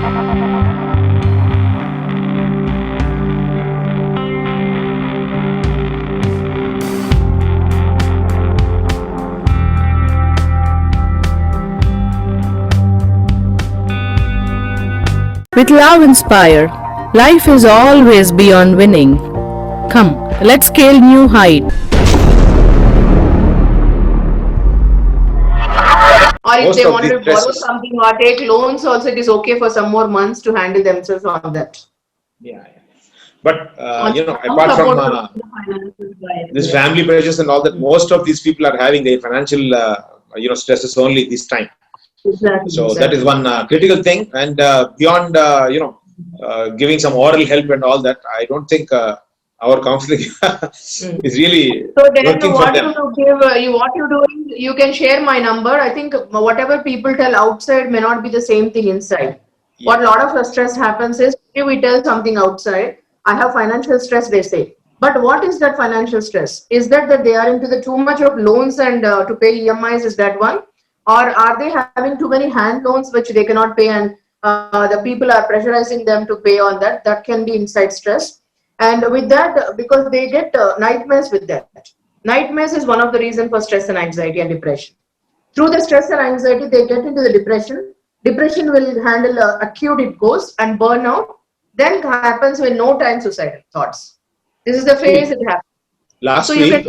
With love inspire, life is always beyond winning. Come, let's scale new height. Or if Most they of want these to borrow stresses. something or take loans, also it is okay for some more months to handle themselves on that. Yeah. But On some apart from support from the financial side. this family pressures and all that, most of these people are having their financial stresses only this time. Exactly, So that is exactly. one critical thing. And beyond giving some oral help and all that, I don't think our counseling is really So then working for what them. you give, what you do, you can share my number. I think whatever people tell outside may not be the same thing inside. What a Yeah. lot of stress happens is if we tell something outside, I have financial stress, they say. But what is that financial stress? Is that they are into the too much of loans and to pay EMIs, is that one? Or are they having too many hand loans which they cannot pay and the people are pressurizing them to pay on that? That can be inside stress. And with that, because they get nightmares with that. Nightmares is one of the reasons for stress and anxiety and depression. Through the stress and anxiety, they get into the depression. Depression will handle acute, it goes, and burnout. Then happens with no time suicidal thoughts. This is the phase it happens. So Last you can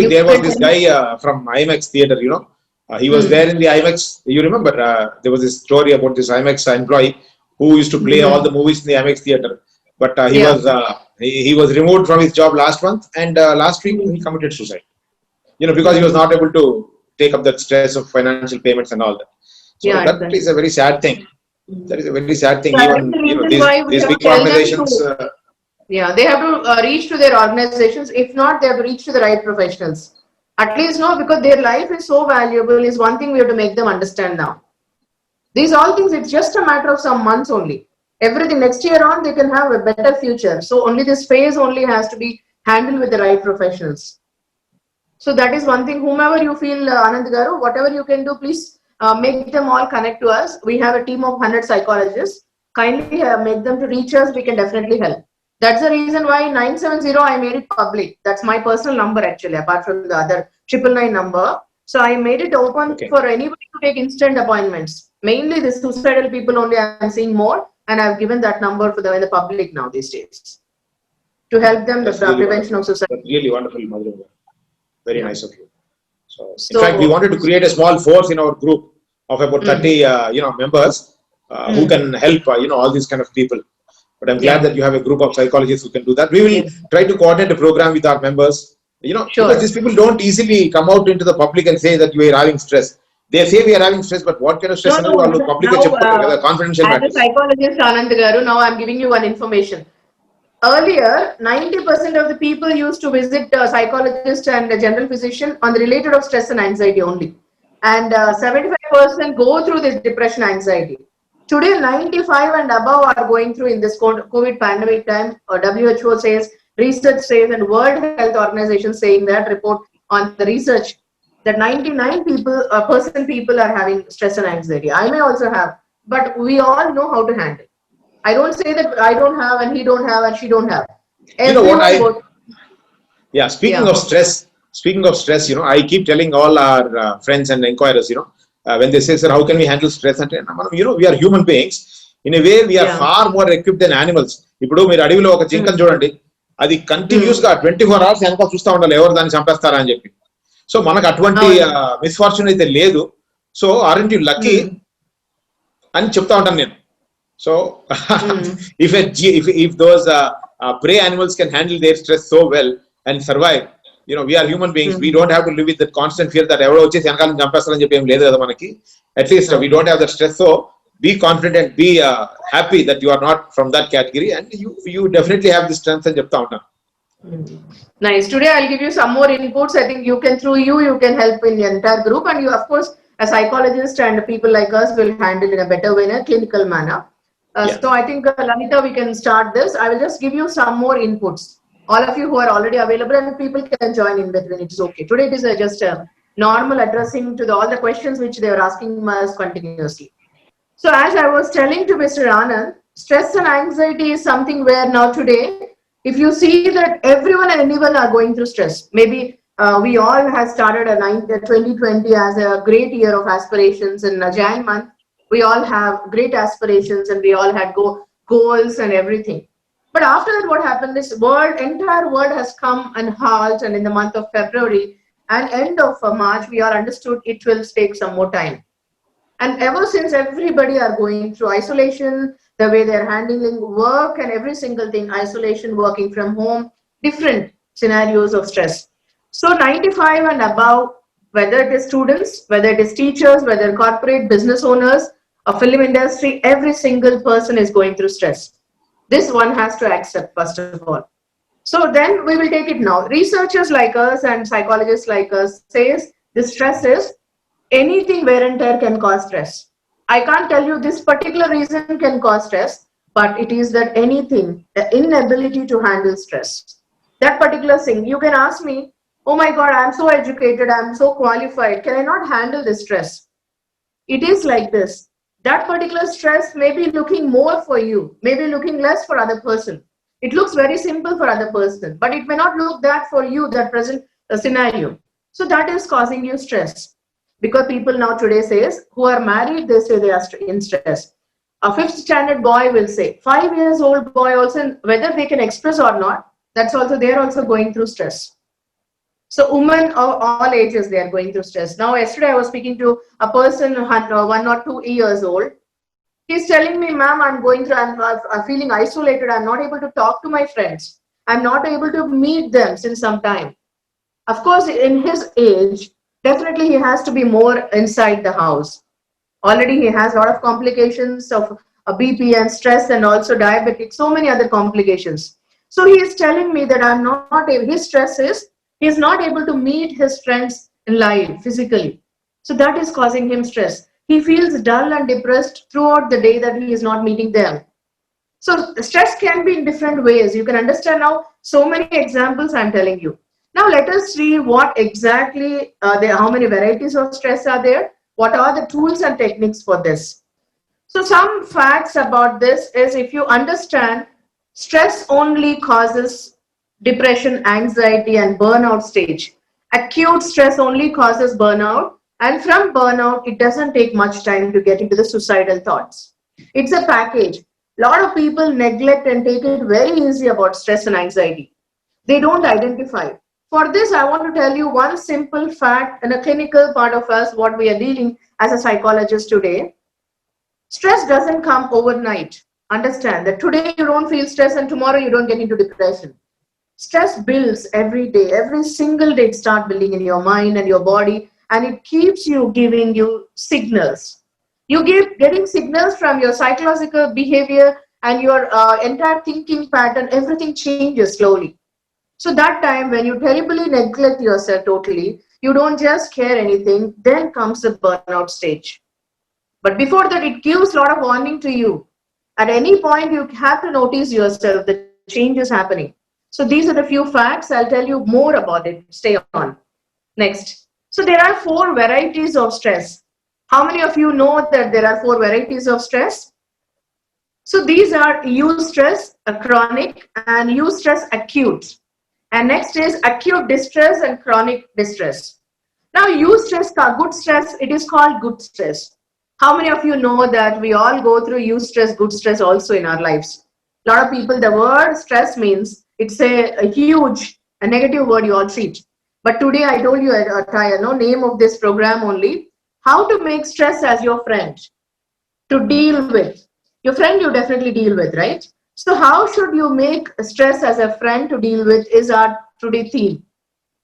week, there was this tell guy from IMAX theater. He was hmm, there in the IMAX. You remember there was this story about this IMAX employee who used to play all the movies in the IMAX theater. But yeah. he was removed from his job last month, and last week he committed suicide. Because he was not able to take up that stress of financial payments and all that. So Yeah, that is exactly. a very sad thing. That is a very sad thing. That is Even the reason these why we these have to big tell them organizations. to, yeah, they have to reach to their organizations. If not, they have to reach to the right professionals. At least no, because their life is so valuable is one thing we have to make them understand now. These all things, it's just a matter of some months only. Everything next year on, they can have a better future. So only this phase only has to be handled with the right professionals. So that is one thing. Whomever you feel, Anand Garu, whatever you can do, please make them all connect to us. We have a team of 100 psychologists. Kindly make them to reach us. We can definitely help. That's the reason why 970 I made it public. That's my personal number actually, apart from the other 999 number. So I made it open Okay. for anybody to take instant appointments. Mainly the suicidal people only I'm seeing more, and I've given that number for the public now these days to help them the That's really prevention wonderful. of suicide. That's really wonderful, Madhuranga. Very Yeah. nice of you. So, in fact, we So. wanted to create a small force in our group of about 30, members who can help, all these kind of people. But I'm glad Yeah. that you have a group of psychologists who can do that. We will Yes. try to coordinate a program with our members, because Sure. these people don't easily come out into the public and say that we are having stress. They say we are having stress, but what kind of stress No, అనేది no. వాళ్ళు public గా Now, చెప్పుకోలేరు కదా, confidential as a matters. psychologist, Anand Garu, now I'm giving you one information. Earlier, 90% of the people used to visit a psychologist and a general physician on the related of stress and anxiety only. And 75% go through this depression, anxiety. Today, 95 and above are going through in this COVID pandemic time. WHO says, research says, and World Health Organization saying that report on the research that 99 people are having stress and anxiety. I may also have, but we all know how to handle. I don't say that I don't have and he don't have and she don't have. You know what Everyone goes. Yeah, Yeah. speaking of stress, I keep telling all our friends and inquirers, when they say, sir, how can we handle stress? And, we are human beings. In a way, we are Yeah. far more equipped than animals. ఇప్పుడు మీరు అడవిలో ఒక జింకను చూడండి, అది continuous గా 24 hours వెనక చూస్తూ ఉండాలి ఎవరు దాన్ని చంపేస్తారా అని చెప్పి. సో మనకు అటువంటి మిస్ఫార్చ్యూన్ అయితే లేదు. సో ఆర్ఎంట్ యు లక్కీ అని చెప్తా ఉంటాను నేను. So if those prey animals can handle their stress so well and survive, we are human beings. We don't have to live with that constant fear that ఎవరో వచ్చేసి వెనకాల చంపేస్తారని చెప్పి ఏం లేదు కదా మనకి. At least we don't have that stress. So be confident, be happy that you are not from that category, and you definitely have the strength అని చెప్తా ఉంటాను. Nice. Today I'll give you some more inputs. I think you can help in the entire group, and you, of course, a psychologist and people like us will handle in a better way, in a clinical manner. So I think Lalita, we can start this. I will just give you some more inputs. All of you who are already available, and people can join in between. It's okay. Today it is just a normal addressing to all the questions which they are asking us continuously. So as I was telling to Mr. Anand, stress and anxiety is something where now today, if you see that everyone and anyone are going through stress, maybe we all have started 2020 as a great year of aspirations in Jan month. We all have great aspirations and we all had goals and everything. But after that, what happened? This entire world has come and halt, and in the month of February and end of March, we are understood it will take some more time. And ever since, everybody are going through isolation, the way they're handling work and every single thing, isolation, working from home, different scenarios of stress. So 95 and above, whether it is students, whether it is teachers, whether corporate business owners, a film industry, every single person is going through stress. This one has to accept, first of all. So then we will take it now. Researchers like us and psychologists like us says the stress is anything wear and tear can cause stress. I can't tell you this particular reason can cause stress, but it is that anything, the inability to handle stress. That particular thing, you can ask me, oh my God, I'm so educated, I'm so qualified, can I not handle this stress? It is like this. That particular stress may be looking more for you, maybe looking less for other person. It looks very simple for other person, but it may not look that for you, that present scenario. So that is causing you stress. Because people now today says, who are married, they say they are in stress. A fifth standard boy will say, 5 years old boy also, whether they can express or not, that's also, they're also going through stress. So women of all ages, they are going through stress. Now, yesterday I was speaking to a person 1 or 2 years old. He's telling me, ma'am, I'm feeling isolated. I'm not able to talk to my friends. I'm not able to meet them since some time. Of course, in his age, definitely he has to be more inside the house. Already he has a lot of complications of BP and stress and also diabetic, so many other complications. So he is telling me that I'm not able, his stress is, he is not able to meet his friends in life physically. So that is causing him stress. He feels dull and depressed throughout the day that he is not meeting them. So stress can be in different ways. You can understand now so many examples I'm telling you. Now let us see what exactly, how many varieties of stress are there. What are the tools and techniques for this? So some facts about this is if you understand, stress only causes depression, anxiety and burnout stage. Acute stress only causes burnout, and from burnout, it doesn't take much time to get into the suicidal thoughts. It's a package. A lot of people neglect and take it very easy about stress and anxiety. They don't identify. For this, I want to tell you one simple fact and a clinical part of us, what we are dealing as a psychologist today. Stress doesn't come overnight. Understand that today you don't feel stress and tomorrow you don't get into depression. Stress builds every day, every single day it starts building in your mind and your body, and it keeps you giving you signals. You give getting signals from your psychological behavior and your entire thinking pattern, everything changes slowly. So that time when you terribly neglect yourself totally, you don't just care anything, then comes the burnout stage. But before that, it gives a lot of warning to you. At any point, you have to notice yourself, the change is happening. So these are the few facts. I'll tell you more about it. Stay on. Next. So there are 4 varieties of stress. How many of you know that there are 4 varieties of stress? So these are eustress, chronic, and eustress acute. And next is acute distress and chronic distress. Now eustress, good stress, it is called good stress. How many of you know that we all go through eustress, good stress also in our lives? A lot of people, the word stress means it's a huge, a negative word you all treat. But today I told you name of this program only, how to make stress as your friend to deal with. Your friend you definitely deal with, right? So how should you make stress as a friend to deal with is our today theme.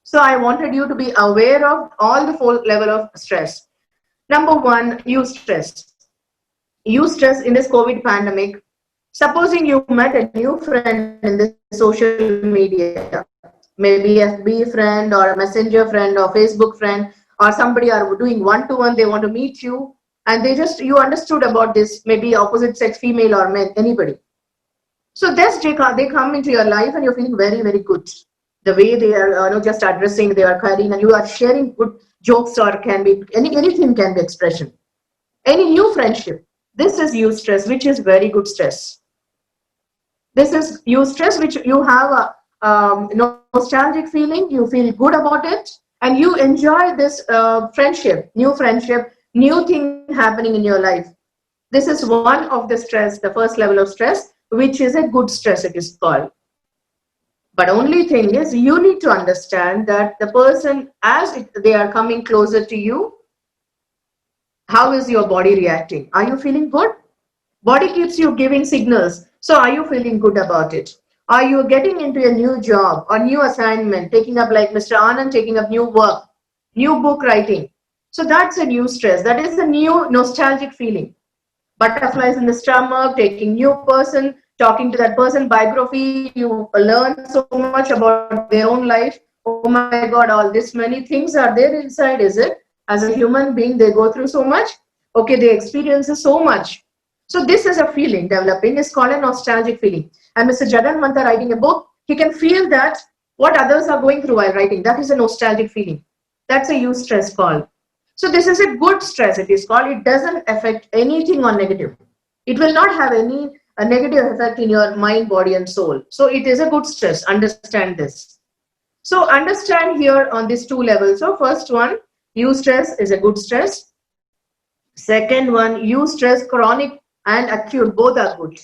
So I wanted you to be aware of all the 4 level of stress. Number 1, eustress. Eustress in this COVID pandemic. Supposing you met a new friend in the social media, maybe a FB friend or a messenger friend or Facebook friend, or somebody are doing one-to-one, they want to meet you, and you understood about this, maybe opposite sex, female or men, anybody. So this they come into your life and you're feeling very, very good. The way they are just addressing, they are carrying, and you are sharing good jokes, or can be anything can be expression. Any new friendship. This is eustress, which is very good stress. This is eustress, which you have a nostalgic feeling, you feel good about it, and you enjoy this friendship, new thing happening in your life. This is one of the stress, the first level of stress, which is a good stress, it is called. But only thing is, you need to understand that the person, they are coming closer to you, how is your body reacting? Are you feeling good? Body keeps you giving signals. So are you feeling good about it? Are you getting into a new job or new assignment, taking up like Mr. Anand, taking up new work, new book writing? So that's a new stress. That is a new nostalgic feeling. Butterflies in the stomach, taking new person, talking to that person, biography, you learn so much about their own life. Oh my God, all this many things are there inside, is it? As a human being, they go through so much. Okay, they experience so much. So this is a feeling developing. It's called a nostalgic feeling. And Mr. Jagan Mantha writing a book, he can feel that what others are going through while writing. That is a nostalgic feeling. That's a eustress called. So this is a good stress, it is called. It doesn't affect anything on negative. It will not have any negative effect in your mind, body, and soul. So it is a good stress. Understand this. So understand here on these two levels. So first one, eustress is a good stress. Second one, eustress, chronic and acute, both are good.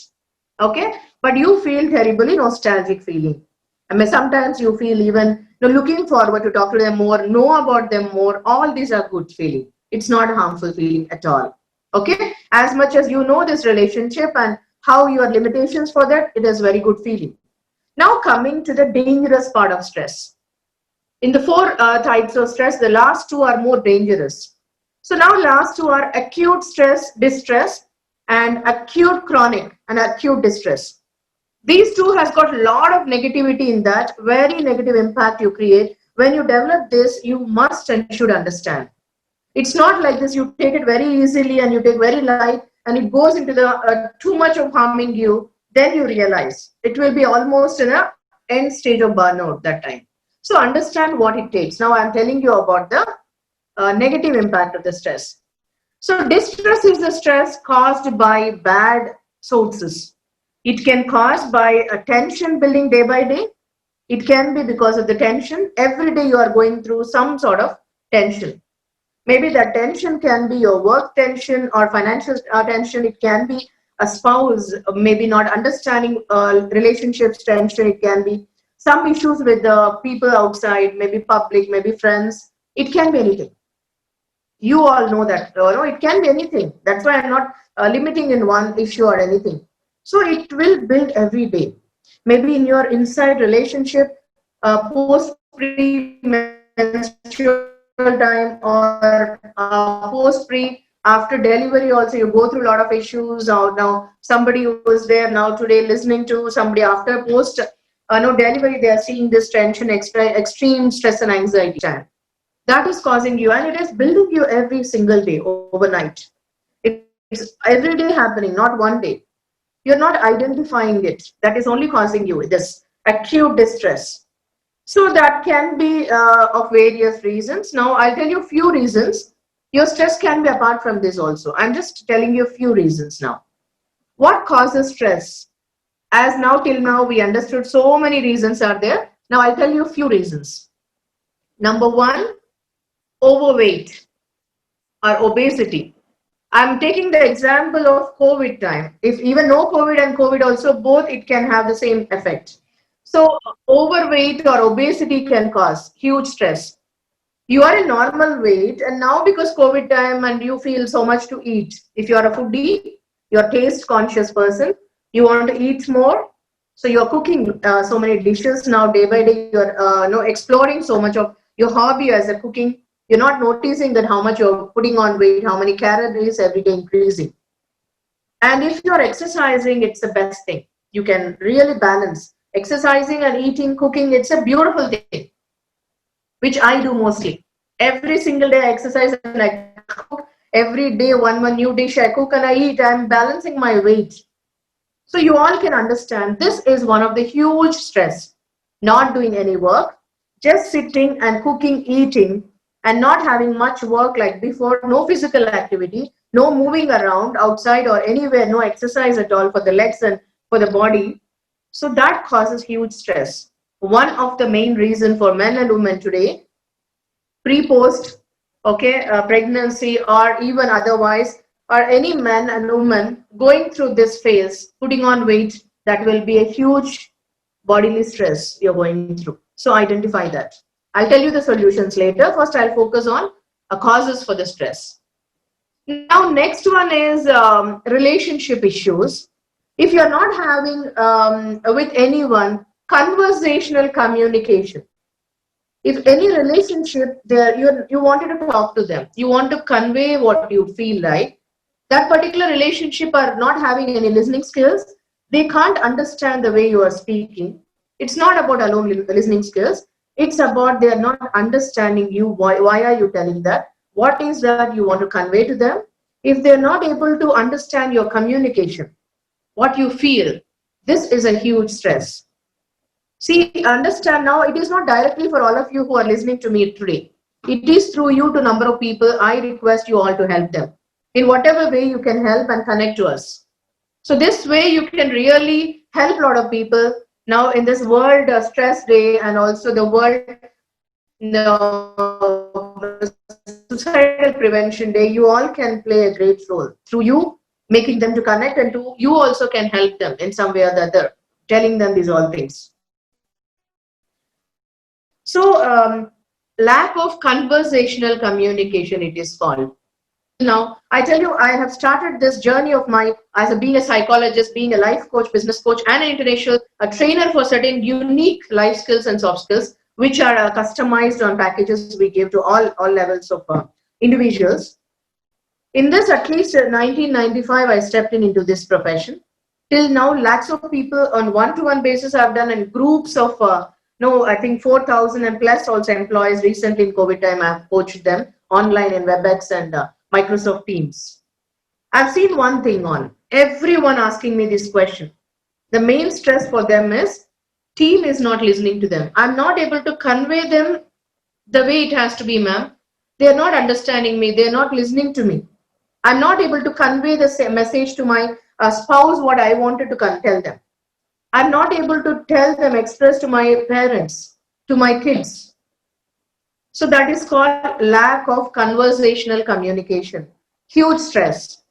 Okay, but you feel terribly nostalgic feeling. I mean, sometimes you feel even looking forward to talk to them more, know about them more. All these are good feeling. It's not a harmful feeling at all. Okay, as much as you know this relationship and how your limitations for that, it is very good feeling. Now coming to the dangerous part of stress. In the four types of stress, the last two are more dangerous. So now last two are acute stress, distress, and acute chronic and acute distress. These two has got a lot of negativity in that, very negative impact you create. When you develop this, you must and should understand. It's not like this, you take it very easily and you take very light and it goes into the too much of harming you, then you realize it will be almost in a end stage of burnout that time. So understand what it takes. Now I'm telling you about the negative impact of the stress. So distress is the stress caused by bad sources. It can cause by a tension building day by day. It can be because of the tension. Every day you are going through some sort of tension. Maybe that tension can be your work tension or financial tension. It can be a spouse, maybe not understanding relationships tension. It can be some issues with the people outside, maybe public, maybe friends. It can be anything. You all know that. It can be anything. That's why I'm not limiting in one issue or anything. So it will build every day. Maybe in your inside relationship, post pre-menstrual time or post pre after delivery also you go through a lot of issues. Now somebody who was there now today listening to somebody after post delivery, they are seeing this tension, extreme stress and anxiety time. That is causing you, and it is building you every single day overnight. It's every day happening, not one day. You're not identifying it. That is only causing you this acute distress. So that can be of various reasons. Now I'll tell you a few reasons. Your stress can be apart from this also. I'm just telling you a few reasons now. What causes stress? As now till now we understood so many reasons are there. Now I'll tell you a few reasons. Number one, overweight or obesity. I'm taking the example of COVID time. If even no COVID and COVID also, both it can have the same effect. So overweight or obesity can cause huge stress. You are in normal weight and now because COVID time and you feel so much to eat. If you are a foodie, you're a taste conscious person, you want to eat more. So you're cooking so many dishes now day by day. You're exploring so much of your hobby as a cooking. You're not noticing that how much you're putting on weight, how many calories every day increasing. And if you're exercising, it's the best thing. You can really balance. Exercising and eating, cooking, it's a beautiful thing, which I do mostly. Every single day I exercise and I cook. Every day one new dish I cook and I eat. I'm balancing my weight. So you all can understand this is one of the huge stress. Not doing any work, just sitting and cooking, eating, and not having much work like before, no physical activity, no moving around outside or anywhere, no exercise at all for the legs and for the body. So that causes huge stress. One of the main reason for men and women today, pre-post, okay, pregnancy or even otherwise, or any man and woman going through this phase, putting on weight, that will be a huge bodily stress you're going through. So identify that. I'll tell you the solutions later. First, I'll focus on causes for the stress. Now, next one is relationship issues. If you're not having with anyone conversational communication, if any relationship there, you wanted to talk to them, you want to convey what you feel like, that particular relationship are not having any listening skills, they can't understand the way you are speaking. It's not about alone listening skills. It's about they are not understanding you. Why are you telling that? What is that you want to convey to them? If they're not able to understand your communication, what you feel, this is a huge stress. See, understand now, it is not directly for all of you who are listening to me today. It is through you to number of people. I request you all to help them in whatever way you can help and connect to us. So this way you can really help a lot of people. Now in this World Stress Day and also the World Suicidal Prevention Day, you all can play a great role through you making them to connect, and to you also can help them in some way or the other, telling them these all things. So lack of conversational communication, it is called. Now, I tell you, I have started this journey of mine as being a psychologist, being a life coach, business coach, and an international trainer for certain unique life skills and soft skills, which are customized on packages we give to all levels of individuals. In this, at least 1995, I stepped into this profession. Till now, lakhs of people on one-to-one basis I've done, and groups of, I think 4,000 and plus also employees. Recently in COVID time, I've coached them online in WebEx and Microsoft Teams. I've seen one thing on everyone asking me this question. The main stress for them is team is not listening to them. I'm not able to convey them the way it has to be, ma'am. They're not understanding me. They're not listening to me. I'm not able to convey the same message to my spouse what I wanted to tell them. I'm not able to tell them, express to my parents, to my kids. So that is called lack of conversational communication. Huge stress.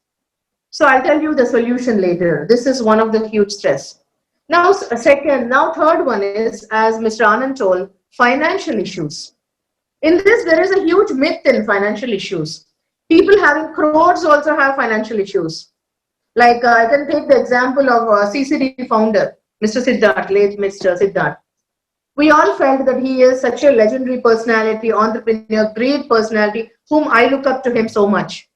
So I'll tell you the solution later. This is one of the huge stress. Now third one is, as Mr. Anand told, financial issues. In this, there is a huge myth in financial issues. People having crores also have financial issues. Like I can take the example of CCD founder, Mr. Siddharth, late Mr. Siddharth. We all felt that he is such a legendary personality, entrepreneur, great personality, whom I look up to him so much.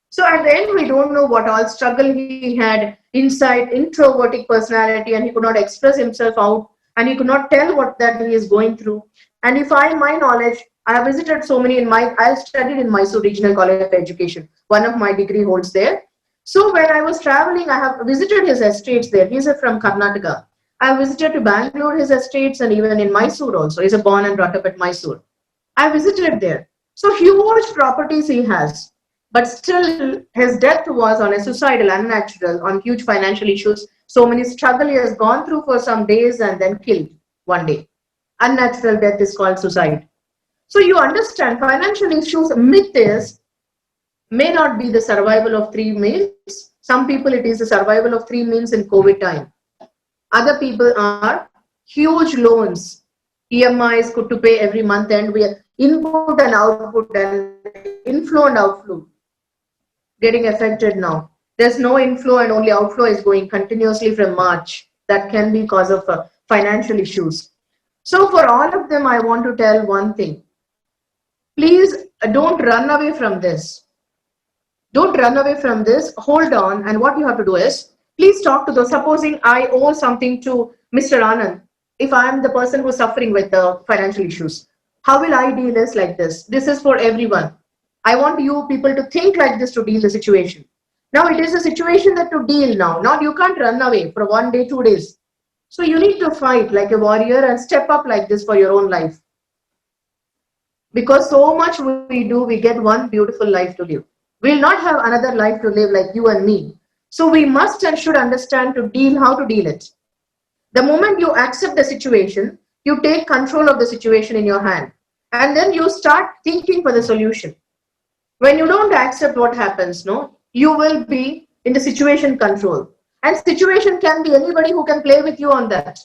So at the end, we don't know what all struggle he had inside, introverted personality, and he could not express himself out, and he could not tell what that he is going through. And if my knowledge, I have visited so many I studied in Mysore Regional College of Education. One of my degree holds there. So when I was traveling, I have visited his estates there. He's from Karnataka. I visited to Bangalore, his estates, and even in Mysore also. He's born and brought up at Mysore. I visited there. So huge properties he has. But still, his death was on a suicidal, unnatural, on huge financial issues. So many struggle he has gone through for some days and then killed one day. Unnatural death is called suicide. So you understand, financial issues, myth is, may not be the survival of 3 meals. Some people, it is the survival of 3 meals in COVID time. Other people are huge loans, EMIs could to pay every month, and we are input and output and inflow and outflow getting affected now. There's no inflow and only outflow is going continuously from March. That can be cause of financial issues. So for all of them, I want to tell one thing. Please don't run away from this. Don't run away from this. Hold on. And what you have to do is, please talk to those. Supposing I owe something to Mr. Anand. If I am the person who is suffering with the financial issues, how will I deal this like this? This is for everyone. I want you people to think like this to deal the situation. Now it is a situation that to deal now. Now you can't run away for 1 day, 2 days. So you need to fight like a warrior and step up like this for your own life. Because so much we do, we get one beautiful life to live. We'll not have another life to live like you and me. So we must and should understand how to deal it. The moment you accept the situation, you take control of the situation in your hand. And then you start thinking for the solution. When you don't accept what happens, no, you will be in the situation control. And situation can be anybody who can play with you on that.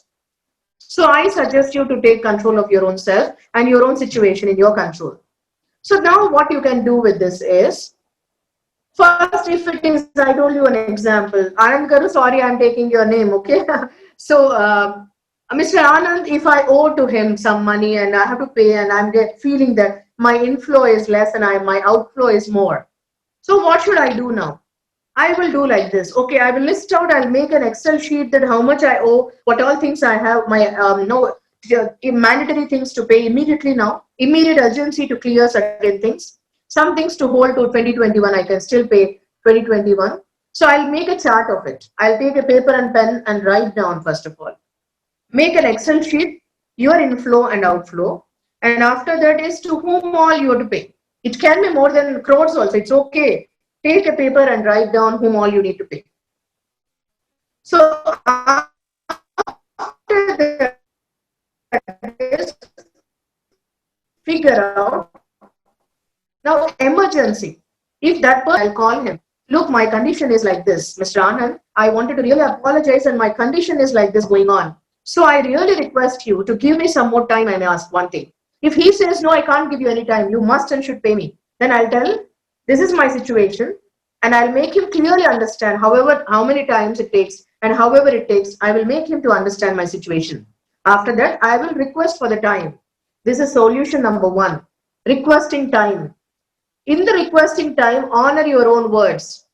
So I suggest you to take control of your own self and your own situation in your control. So now what you can do with this is, first, if it is, I told you an example. Anand Garu, sorry, I'm taking your name, okay? So, Mr. Anand, if I owe to him some money and I have to pay and I'm feeling that my inflow is less and my outflow is more. So what should I do now? I will do like this. Okay, I will list out, I'll make an Excel sheet that how much I owe, what all things I have, my mandatory things to pay immediately now, immediate urgency to clear certain things, some things to hold to 2021, I can still pay 2021. So I'll make a chart of it. I'll take a paper and pen and write down first of all. Make an Excel sheet, your inflow and outflow. And after that is to whom all you have to pay. It can be more than crores also, it's okay. Take a paper and write down whom all you need to pay. So after that, figure out. Now, emergency. If that person, I'll call him. Look, my condition is like this. Mr. Anand, I wanted to really apologize and my condition is like this going on. So I really request you to give me some more time and ask one thing. If he says, no, I can't give you any time, you must and should pay me. Then I'll tell, this is my situation. And I'll make him clearly understand, how many times it takes and however it takes, I will make him to understand my situation. After that, I will request for the time. This is solution number 1. Requesting time. In the requesting time, honor your own words.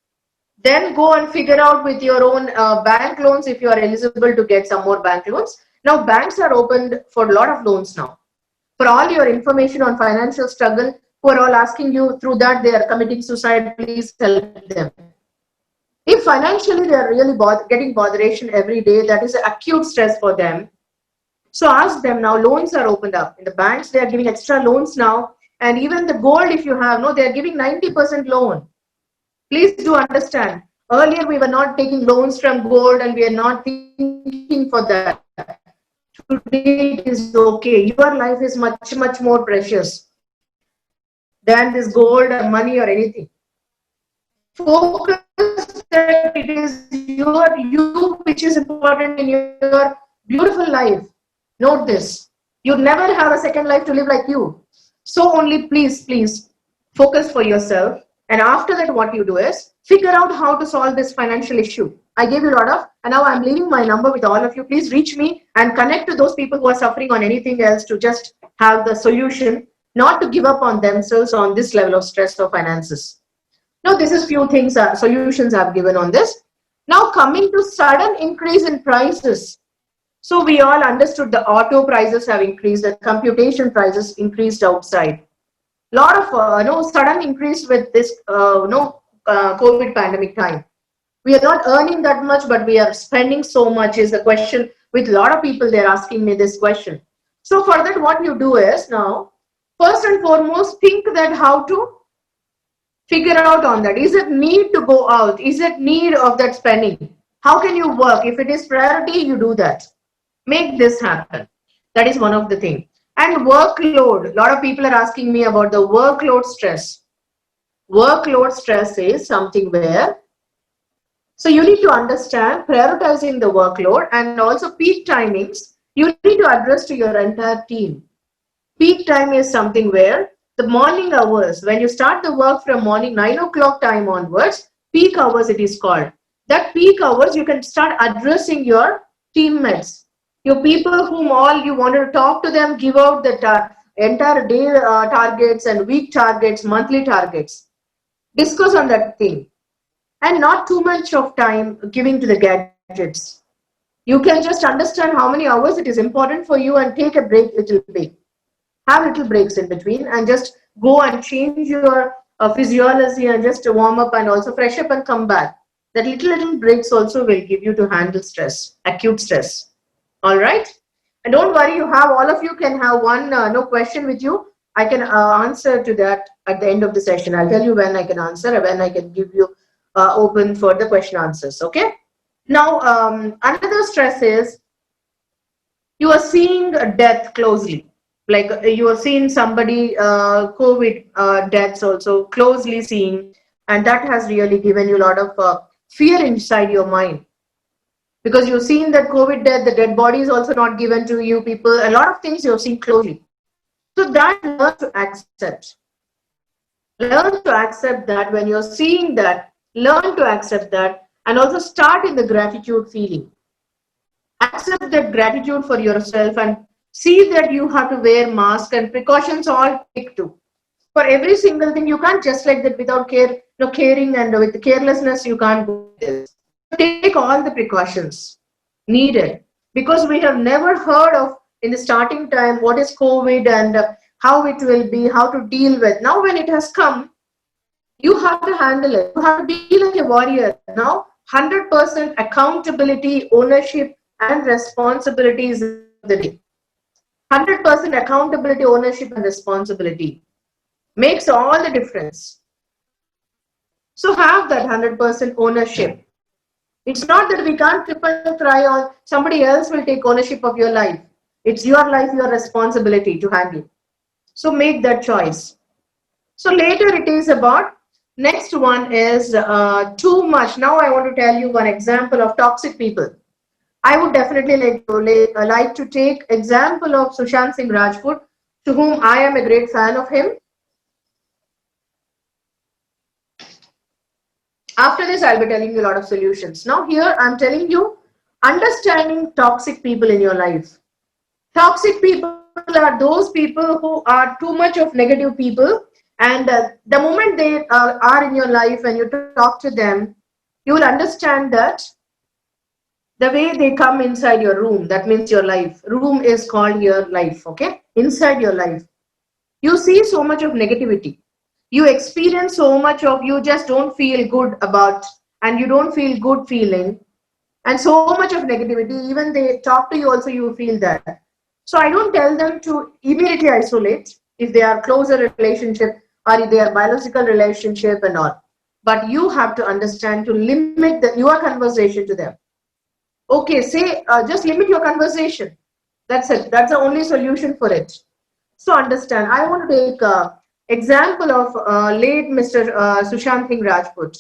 Then go and figure out with your own bank loans if you are eligible to get some more bank loans. Now, banks are opened for a lot of loans now. For all your information on financial struggle, who are all asking you through that they are committing suicide, please help them. If financially they are really getting botheration every day, that is acute stress for them. So ask them now, loans are opened up. In the banks, they are giving extra loans now. And even the gold, if you have, no, they are giving 90% loan. Please do understand. Earlier, we were not taking loans from gold and we are not thinking for that. Today, it is okay. Your life is much, much more precious than this gold or money or anything. Focus that it is you which is important in your beautiful life. Note this. You never have a second life to live like you. So only please focus for yourself. And after that, what you do is figure out how to solve this financial issue. I gave you a lot of, and now I'm leaving my number with all of you. Please reach me and connect to those people who are suffering on anything else to just have the solution, not to give up on themselves on this level of stress or finances. Now, this is few things, solutions I've given on this. Now, coming to sudden increase in prices. So we all understood the auto prices have increased, the computation prices increased outside. Lot of sudden increase with this COVID pandemic time. We are not earning that much, but we are spending so much is the question with a lot of people. They're asking me this question. So for that, what you do is now, first and foremost, think that how to figure out on that. Is it need to go out? Is it need of that spending? How can you work? If it is priority, you do that. Make this happen. That is one of the things. And workload. A lot of people are asking me about the workload stress. Workload stress is something where, so you need to understand prioritizing the workload and also peak timings. You need to address to your entire team. Peak time is something where the morning hours, when you start the work from morning 9 o'clock time onwards, peak hours it is called. That peak hours you can start addressing your teammates. Your people whom all you wanted to talk to them, give out the entire day targets and week targets, monthly targets. Discuss on that thing. And not too much of time giving to the gadgets. You can just understand how many hours it is important for you and take a break little bit. Have little breaks in between and just go and change your physiology and just warm up and also fresh up and come back. That little breaks also will give you to handle stress, acute stress. All right. And don't worry, you have all of you can have one question with you. I can answer to that at the end of the session. I'll tell you when I can answer and when I can give you open for the question answers. Okay. Now, another stress is you are seeing death closely. Like you are seeing somebody, COVID deaths also closely seeing, and that has really given you a lot of fear inside your mind because you've seen that COVID death, the dead body is also not given to you people. A lot of things you've seen closely. So that learn to accept. Learn to accept that when you're seeing that, learn to accept that and also start in the gratitude feeling. Accept that gratitude for yourself and see that you have to wear mask and precautions all take too. For every single thing, you can't just like that without care, caring and with carelessness, you can't do this. Take all the precautions needed because we have never heard of in the starting time what is COVID and how it will be, how to deal with. Now when it has come, you have to handle it. You have to be like a warrior. Now 100% accountability, ownership and responsibility is the day. 100% accountability, ownership and responsibility makes all the difference. So have that 100% ownership. It's not that we can't trip and cry on somebody else will take ownership of your life. It's your life, your responsibility to handle. So make that choice. So later it is about, next one is too much. Now I want to tell you one example of toxic people. I would definitely like to take example of Sushant Singh Rajput, to whom I am a great fan of him. After this, I'll be telling you a lot of solutions. Now here, I'm telling you, understanding toxic people in your life. Toxic people are those people who are too much of negative people. And the moment they are in your life and you talk to them, you will understand that the way they come inside your room, that means your life. Room is called your life, okay? Inside your life. You see so much of negativity. You experience so much of, you just don't feel good about, and you don't feel good feeling. And so much of negativity, even they talk to you also, you feel that. So I don't tell them to immediately isolate if they are closer relationship or if they are biological relationship and all. But you have to understand to limit your conversation to them. Okay, say, just limit your conversation. That's it. That's the only solution for it. So understand, I want to take example of late Mr. Sushant Singh Rajput,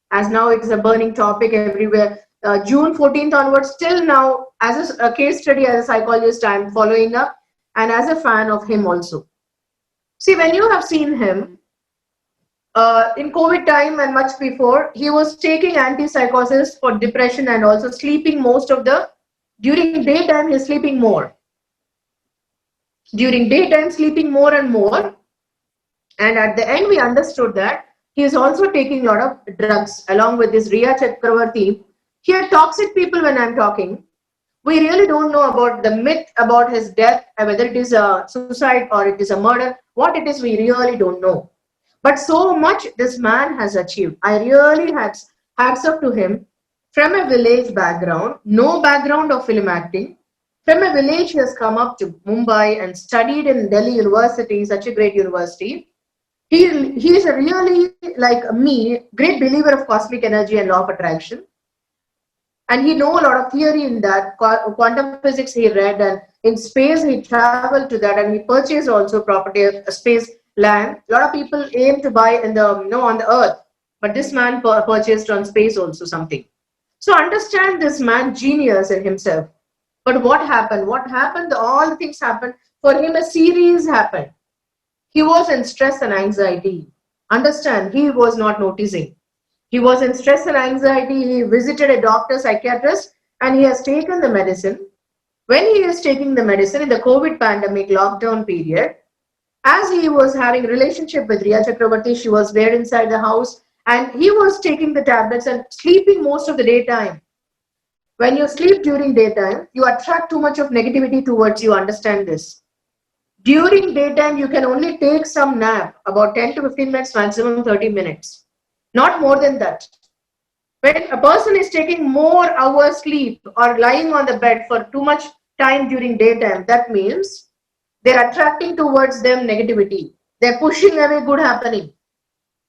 as now it's a burning topic everywhere. June 14th onwards, till now, as a case study, as a psychologist, I'm following up and as a fan of him also. See, when you have seen him, in COVID time and much before, he was taking antipsychotics for depression and also sleeping most of the, during daytime, he's sleeping more. During daytime, sleeping more and more. And at the end, we understood that he is also taking a lot of drugs along with this Riya Chakravarti. Here, toxic people, when I'm talking, we really don't know about the myth about his death, whether it is a suicide or it is a murder. What it is, we really don't know. But so much this man has achieved. I really hats up to him. From a village background, no background of film acting. From a village, he has come up to Mumbai and studied in Delhi University, such a great university. He is a really, like me, great believer of cosmic energy and law of attraction. And he know a lot of theory in that. Quantum physics he read, and in space he traveled to that, and he purchased also property of space land. A lot of people aim to buy in the on the earth, but this man purchased on space also something. So understand this man genius in himself. But what happened? What happened? All the things happened. For him, a series happened. He was in stress and anxiety. Understand, he was not noticing. He was in stress and anxiety. He visited a doctor, psychiatrist, and he has taken the medicine. When he is taking the medicine in the COVID pandemic lockdown period, as he was having relationship with Riya Chakravarti, she was there inside the house, and he was taking the tablets and sleeping most of the daytime. When you sleep during daytime, you attract too much of negativity towards you. Understand this. During daytime, you can only take some nap, about 10 to 15 minutes, maximum 30 minutes. Not more than that. When a person is taking more hours sleep or lying on the bed for too much time during daytime, that means They're attracting towards them negativity. They're pushing away good happening.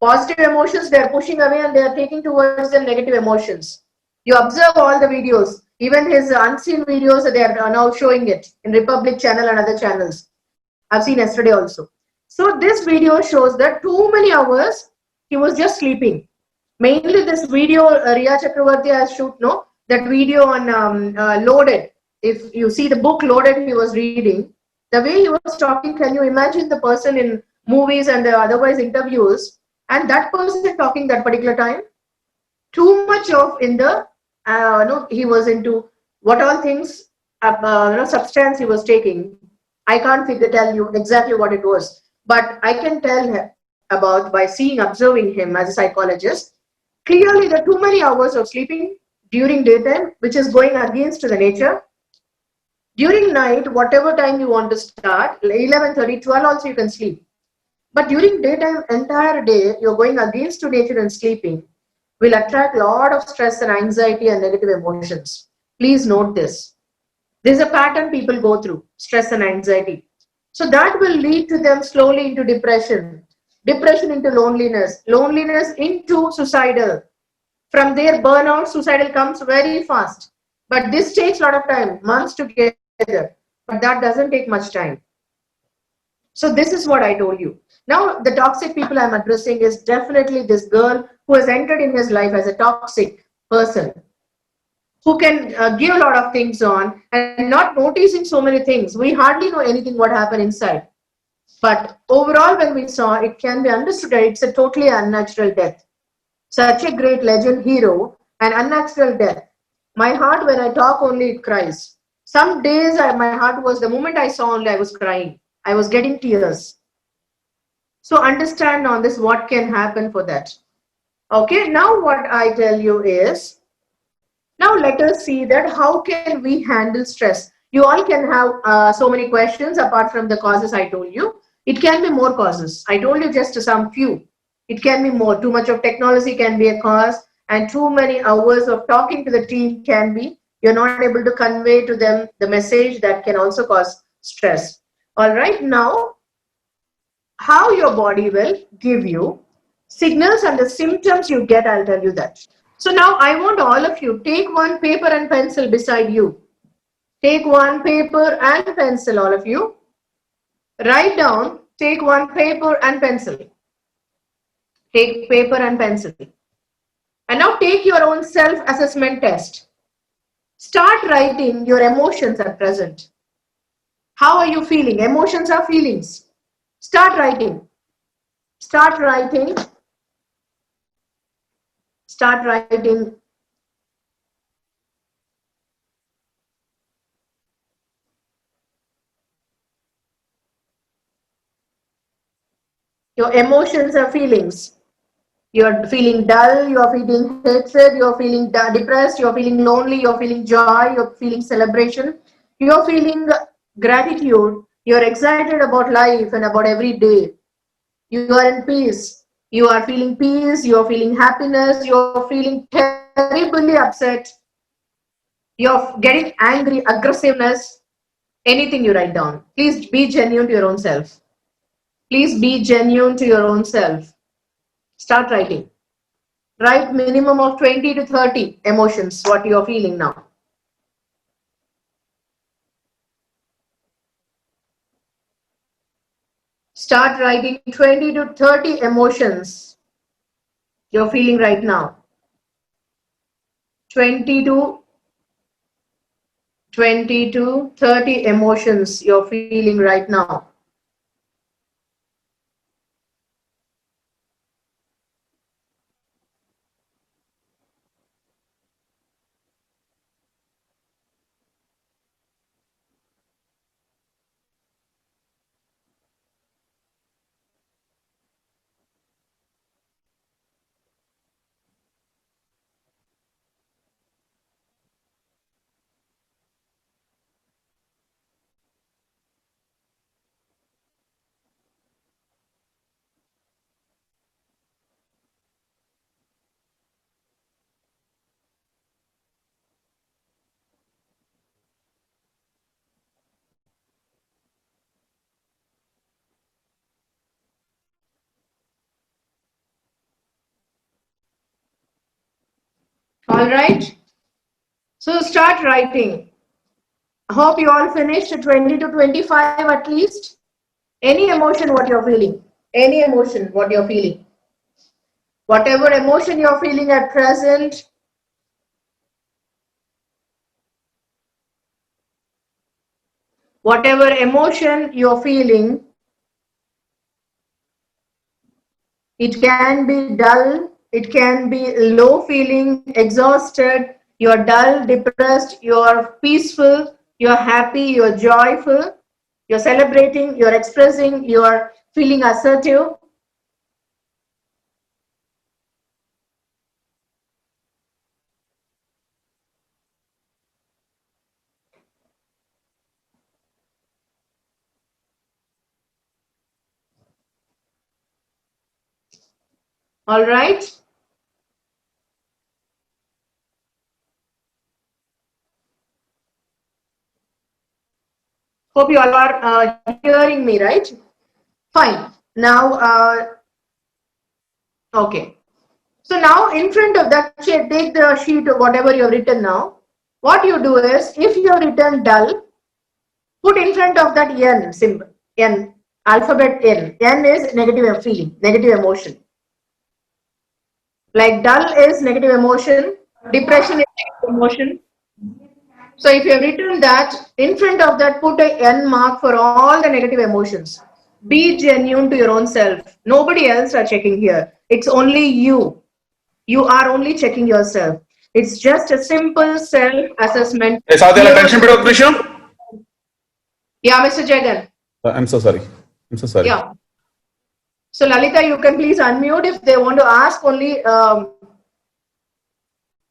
Positive emotions, they're pushing away and they're taking towards them negative emotions. You observe all the videos, even his unseen videos, they are now showing it in Republic channel and other channels. I've seen yesterday also. So this video shows that too many hours he was just sleeping. Mainly this video, Riya Chakravarti has shoot, no? That video on Loaded. If you see the book Loaded, he was reading. The way he was talking, can you imagine the person in movies and otherwise interviews, and that person talking that particular time? Too much of in the, no, he was into what all things, substance he was taking. I can't tell you exactly what it was, but I can tell about by seeing, observing him as a psychologist. Clearly, there are too many hours of sleeping during daytime, which is going against the nature. During night, whatever time you want to start, 11:30, 12 also you can sleep. But during daytime, entire day, you're going against to nature and sleeping will attract a lot of stress and anxiety and negative emotions. Please note this. There's a pattern people go through, stress and anxiety. So that will lead to them slowly into depression, depression into loneliness, loneliness into suicidal. From there, burnout, suicidal comes very fast. But this takes a lot of time, months together. But that doesn't take much time. So this is what I told you. Now, the toxic people I'm addressing is definitely this girl who has entered in his life as a toxic person, who can give a lot of things on and not noticing so many things. We hardly know anything what happened inside. But overall, when we saw, it can be understood that it's a totally unnatural death. Such a great legend hero, an unnatural death. My heart, when I talk only, it cries. Some days, my heart was, the moment I saw only, I was crying. I was getting tears. So understand on this what can happen for that. Okay, now what I tell you is, now let us see that how can we handle stress. You all can have so many questions apart from the causes I told you. It can be more causes. I told you just some few. It can be more. Too much of technology can be a cause, and too many hours of talking to the team can be. You're not able to convey to them the message that can also cause stress. All right, now how your body will give you signals and the symptoms you get, I'll tell you that. So now I want all of you, take one paper and pencil beside you. Take one paper and pencil, all of you. Write down, take one paper and pencil. Take paper and pencil. And now take your own self-assessment test. Start writing your emotions at present. How are you feeling? Emotions are feelings. Start writing. Start writing. Start writing. Your emotions are feelings. You're feeling dull, you're feeling hatred, you're feeling depressed, you're feeling lonely, you're feeling joy, you're feeling celebration, you're feeling gratitude, you're excited about life and about every day. You are in peace. You are feeling peace, you're feeling happiness, you're feeling terribly upset, you're getting angry, aggressiveness, anything you write down. Please be genuine to your own self. Please be genuine to your own self. Start writing. Write minimum of 20 to 30 emotions, what you're feeling now. Start writing 20 to 30 emotions you're feeling right now. 20 to 30 emotions you're feeling right now. All right. So start writing. I hope you all finished 20 to 25 at least. Any emotion, what you're feeling. Any emotion, what you're feeling. Whatever emotion you're feeling at present, whatever emotion you're feeling, it can be dull, it can be low feeling, exhausted, you're dull, depressed, you're peaceful, you're happy, you're joyful, you're celebrating, you're expressing, you're feeling assertive. All right. Hope you all are hearing me, right? Fine. Now, okay. So now in front of that, take the sheet of whatever you have written now. What you do is, if you have written dull, put in front of that N symbol, N, alphabet N. N is negative feeling, negative emotion. Like dull is negative emotion, depression is negative emotion. So if you have written that, in front of that, put a N mark for all the negative emotions. Be genuine to your own self. Nobody else are checking here. It's only you. You are only checking yourself. It's just a simple self-assessment. Yeah, Mr. Jagan. I'm so sorry. I'm so sorry. Yeah. So Lalita, you can please unmute if they want to ask only.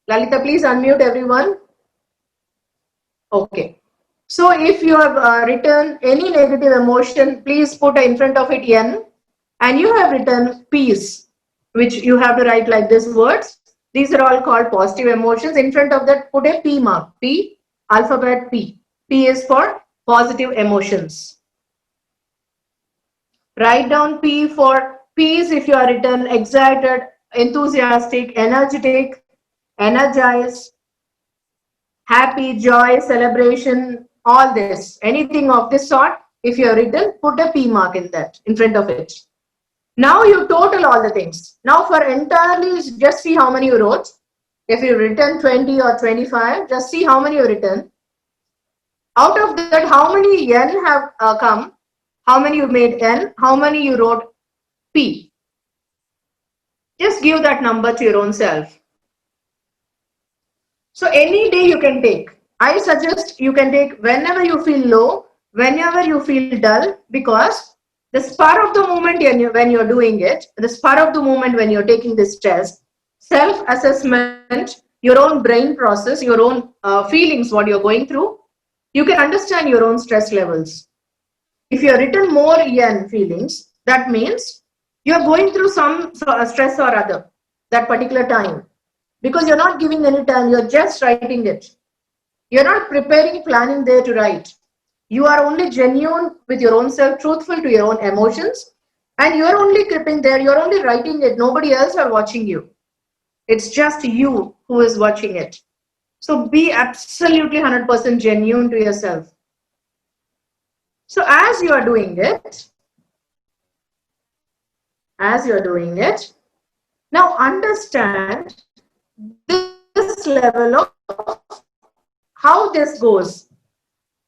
Lalita, please unmute everyone. Okay. So if you have written any negative emotion, please put in front of it N. And you have written peace, which you have to write like this words. These are all called positive emotions. In front of that, put a P mark. P, alphabet P. P is for positive emotions. Write down P for peace if you are written excited, enthusiastic, energetic, energized, happy, joy, celebration, all this. Anything of this sort, if you have written, put a P mark in that, in front of it. Now you total all the things. Now for entirely, just see how many you wrote. If you written 20 or 25, just see how many you written. Out of that, how many N have come? How many you made N? How many you wrote P? Just give that number to your own self. So any day you can take. I suggest you can take whenever you feel low, whenever you feel dull, because the spur of the moment when you're doing it, the spur of the moment when you're taking this test, self-assessment, your own brain process, your own feelings, what you're going through, you can understand your own stress levels. If you're written more N feelings, that means you're going through some stress or other that particular time. Because you're not giving any time, you're just writing it. You're not preparing, planning there to write. You are only genuine with your own self, truthful to your own emotions, and you're only clipping there, you're only writing it. Nobody else are watching you. It's just you who is watching it. So be absolutely 100% genuine to yourself. So as you are doing it, now understand this level of how this goes.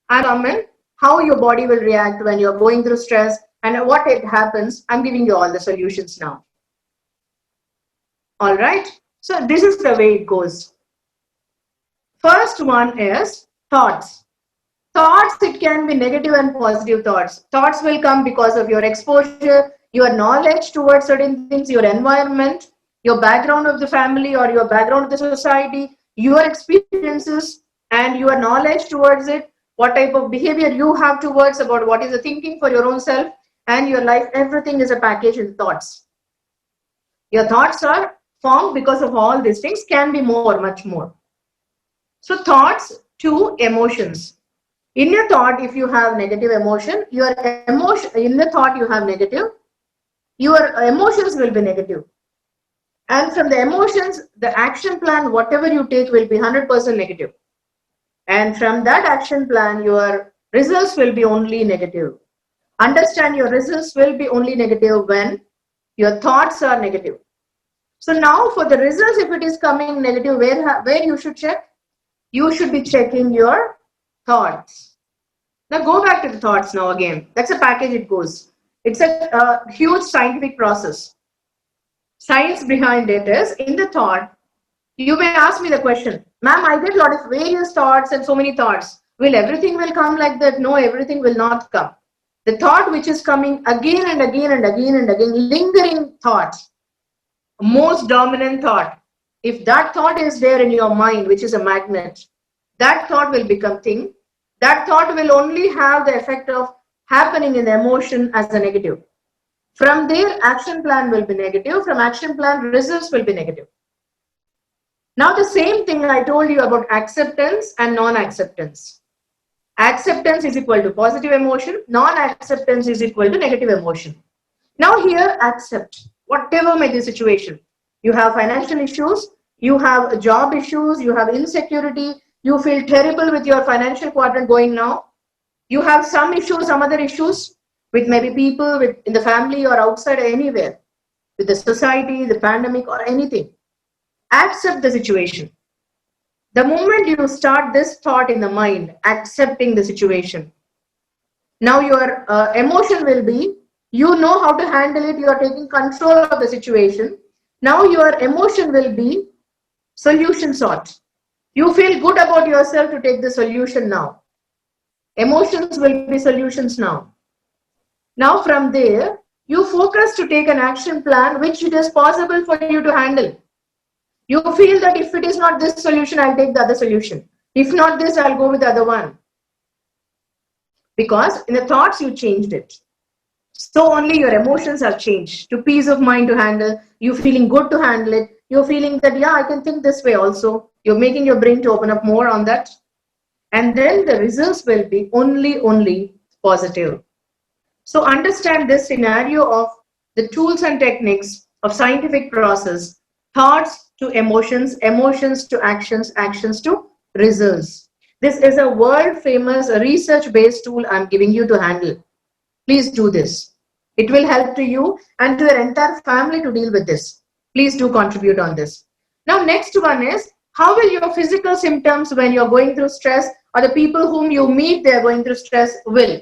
And how your body will react when you're going through stress and what it happens. I'm giving you all the solutions now. All right. So this is the way it goes. First one is thoughts. Thoughts, it can be negative and positive thoughts. Thoughts will come because of your exposure, your knowledge towards certain things, your environment, your background of the family or your background of the society, your experiences and your knowledge towards it, what type of behavior you have towards about what is the thinking for your own self and your life. Everything is a package in thoughts. Your thoughts are formed because of all these things, can be more, much more. So thoughts to emotions. In your thought, if you have negative emotion, your emotion, in the thought you have negative, your emotions will be negative. And from the emotions, the action plan, whatever you take will be 100% negative. And from that action plan, your results will be only negative. Understand your results will be only negative when your thoughts are negative. So now for the results, if it is coming negative, where you should check? You should be checking your thoughts. Now go back to the thoughts now again. That's a package it goes. It's a huge scientific process. Science behind it is in the thought. You may ask me the question, ma'am, I get a lot of various thoughts and so many thoughts. Will everything will come like that? No, everything will not come. The thought which is coming again and again and again and again, lingering thoughts, most dominant thought. If that thought is there in your mind, which is a magnet, that thought will become thing. That thought will only have the effect of happening in the emotion as a negative. From there, action plan will be negative. From action plan, results will be negative. Now the same thing I told you about acceptance and non-acceptance. Acceptance is equal to positive emotion. Non-acceptance is equal to negative emotion. Now here, accept whatever may be the situation. You have financial issues, you have job issues, you have insecurity, you feel terrible with your financial quadrant going now. You have some issues, some other issues with maybe people in the family or outside or anywhere, with the society, the pandemic or anything. Accept the situation. The moment you start this thought in the mind, accepting the situation, now your emotion will be, you know how to handle it, you are taking control of the situation. Now your emotion will be solution sought. You feel good about yourself to take the solution now. Emotions will be solutions now. Now from there, you focus to take an action plan which it is possible for you to handle. You feel that if it is not this solution, I'll take the other solution. If not this, I'll go with the other one. Because in the thoughts, you changed it. So only your emotions have changed to peace of mind to handle. You feeling good to handle it. You're feeling that, yeah, I can think this way also. You're making your brain to open up more on that. And then the results will be only positive. So understand this scenario of the tools and techniques of scientific process, thoughts to emotions, emotions to actions, actions to results. This is a world famous research-based tool I'm giving you to handle. Please do this. It will help to you and to your entire family to deal with this. Please do contribute on this. Now, next one is, how will your physical symptoms when you're going through stress, or the people whom you meet, they're going through stress will?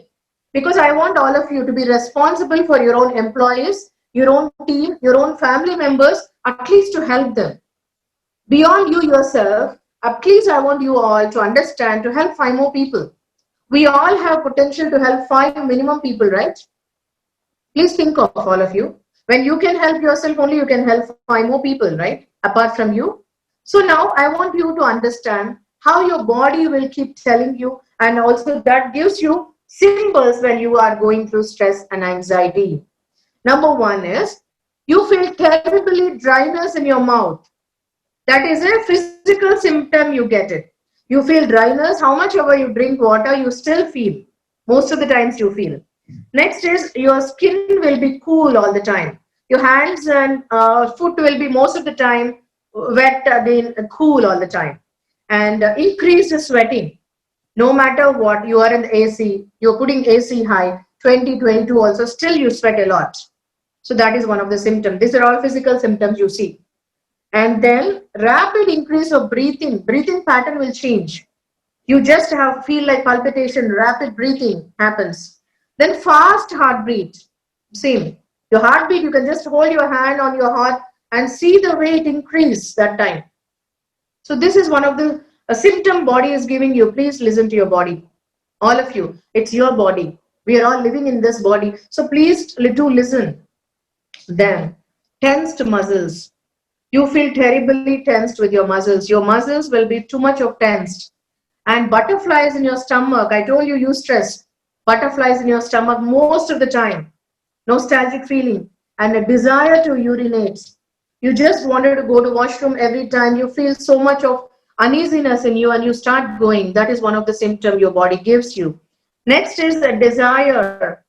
Because I want all of you to be responsible for your own employees, your own team, your own family members, at least to help them. Beyond you yourself, at least I want you all to understand, to help 5 more people. We all have potential to help 5 minimum people, right? Please think of all of you. When you can help yourself, only you can help 5 more people, right? Apart from you. So now I want you to understand how your body will keep telling you, and also that gives you symbols when you are going through stress and anxiety. Number 1 is, you feel terribly dryness in your mouth. That is a physical symptom, you get it. You feel dryness, how much ever you drink water, you still feel. Most of the times you feel. Next is, your skin will be cool all the time. Your hands and foot will be most of the time wet, again cool all the time. And increased sweating. No matter what, you are in the AC, you're putting AC high, 20, 22 also, still you sweat a lot. So that is one of the symptoms. These are all physical symptoms you see. And then rapid increase of breathing pattern will change. You just feel like palpitation, rapid breathing happens. Then fast heartbeat, same. Your heartbeat, you can just hold your hand on your heart and see the way it increases that time. So this is one of the symptom body is giving you. Please listen to your body. All of you, it's your body. We are all living in this body. So please do listen. Then tensed muscles. You feel terribly tensed with your muscles. Your muscles will be too much of tensed. And butterflies in your stomach. I told you stress. Butterflies in your stomach most of the time. Nostalgic feeling and a desire to urinate. You just wanted to go to washroom every time. You feel so much of uneasiness in you and you start going. That is one of the symptoms your body gives you. Next is a desire.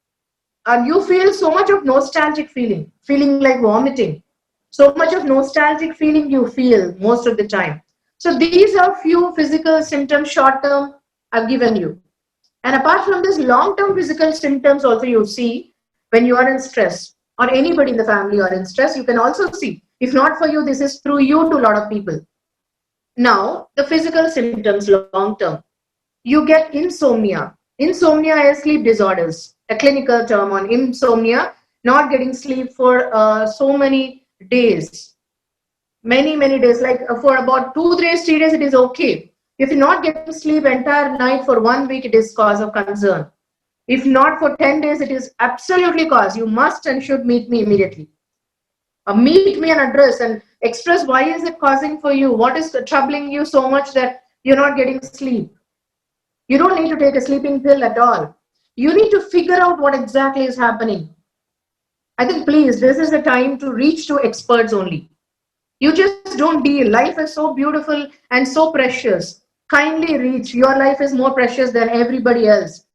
And you feel so much of nostalgic feeling like vomiting. So much of nostalgic feeling you feel most of the time. So these are few physical symptoms, short term, I've given you. And apart from this, long term physical symptoms also you see when you are in stress, or anybody in the family are in stress, you can also see. If not for you, this is through you to a lot of people. Now, the physical symptoms long term. You get insomnia. Insomnia is sleep disorders, a clinical term on insomnia, not getting sleep for so many days, many days, like for about 2 days, 3 days, it is okay. If you're not getting sleep entire night for 1 week, it is cause of concern. If not for 10 days, it is absolutely cause. You must and should meet me immediately. Meet me and address and express why is it causing for you, what is troubling you so much that you're not getting sleep. You don't need to take a sleeping pill at all. You need to figure out what exactly is happening. I think please, this is the time to reach to experts only. You just don't deal. Life is so beautiful and so precious. Kindly reach. Your life is more precious than everybody else.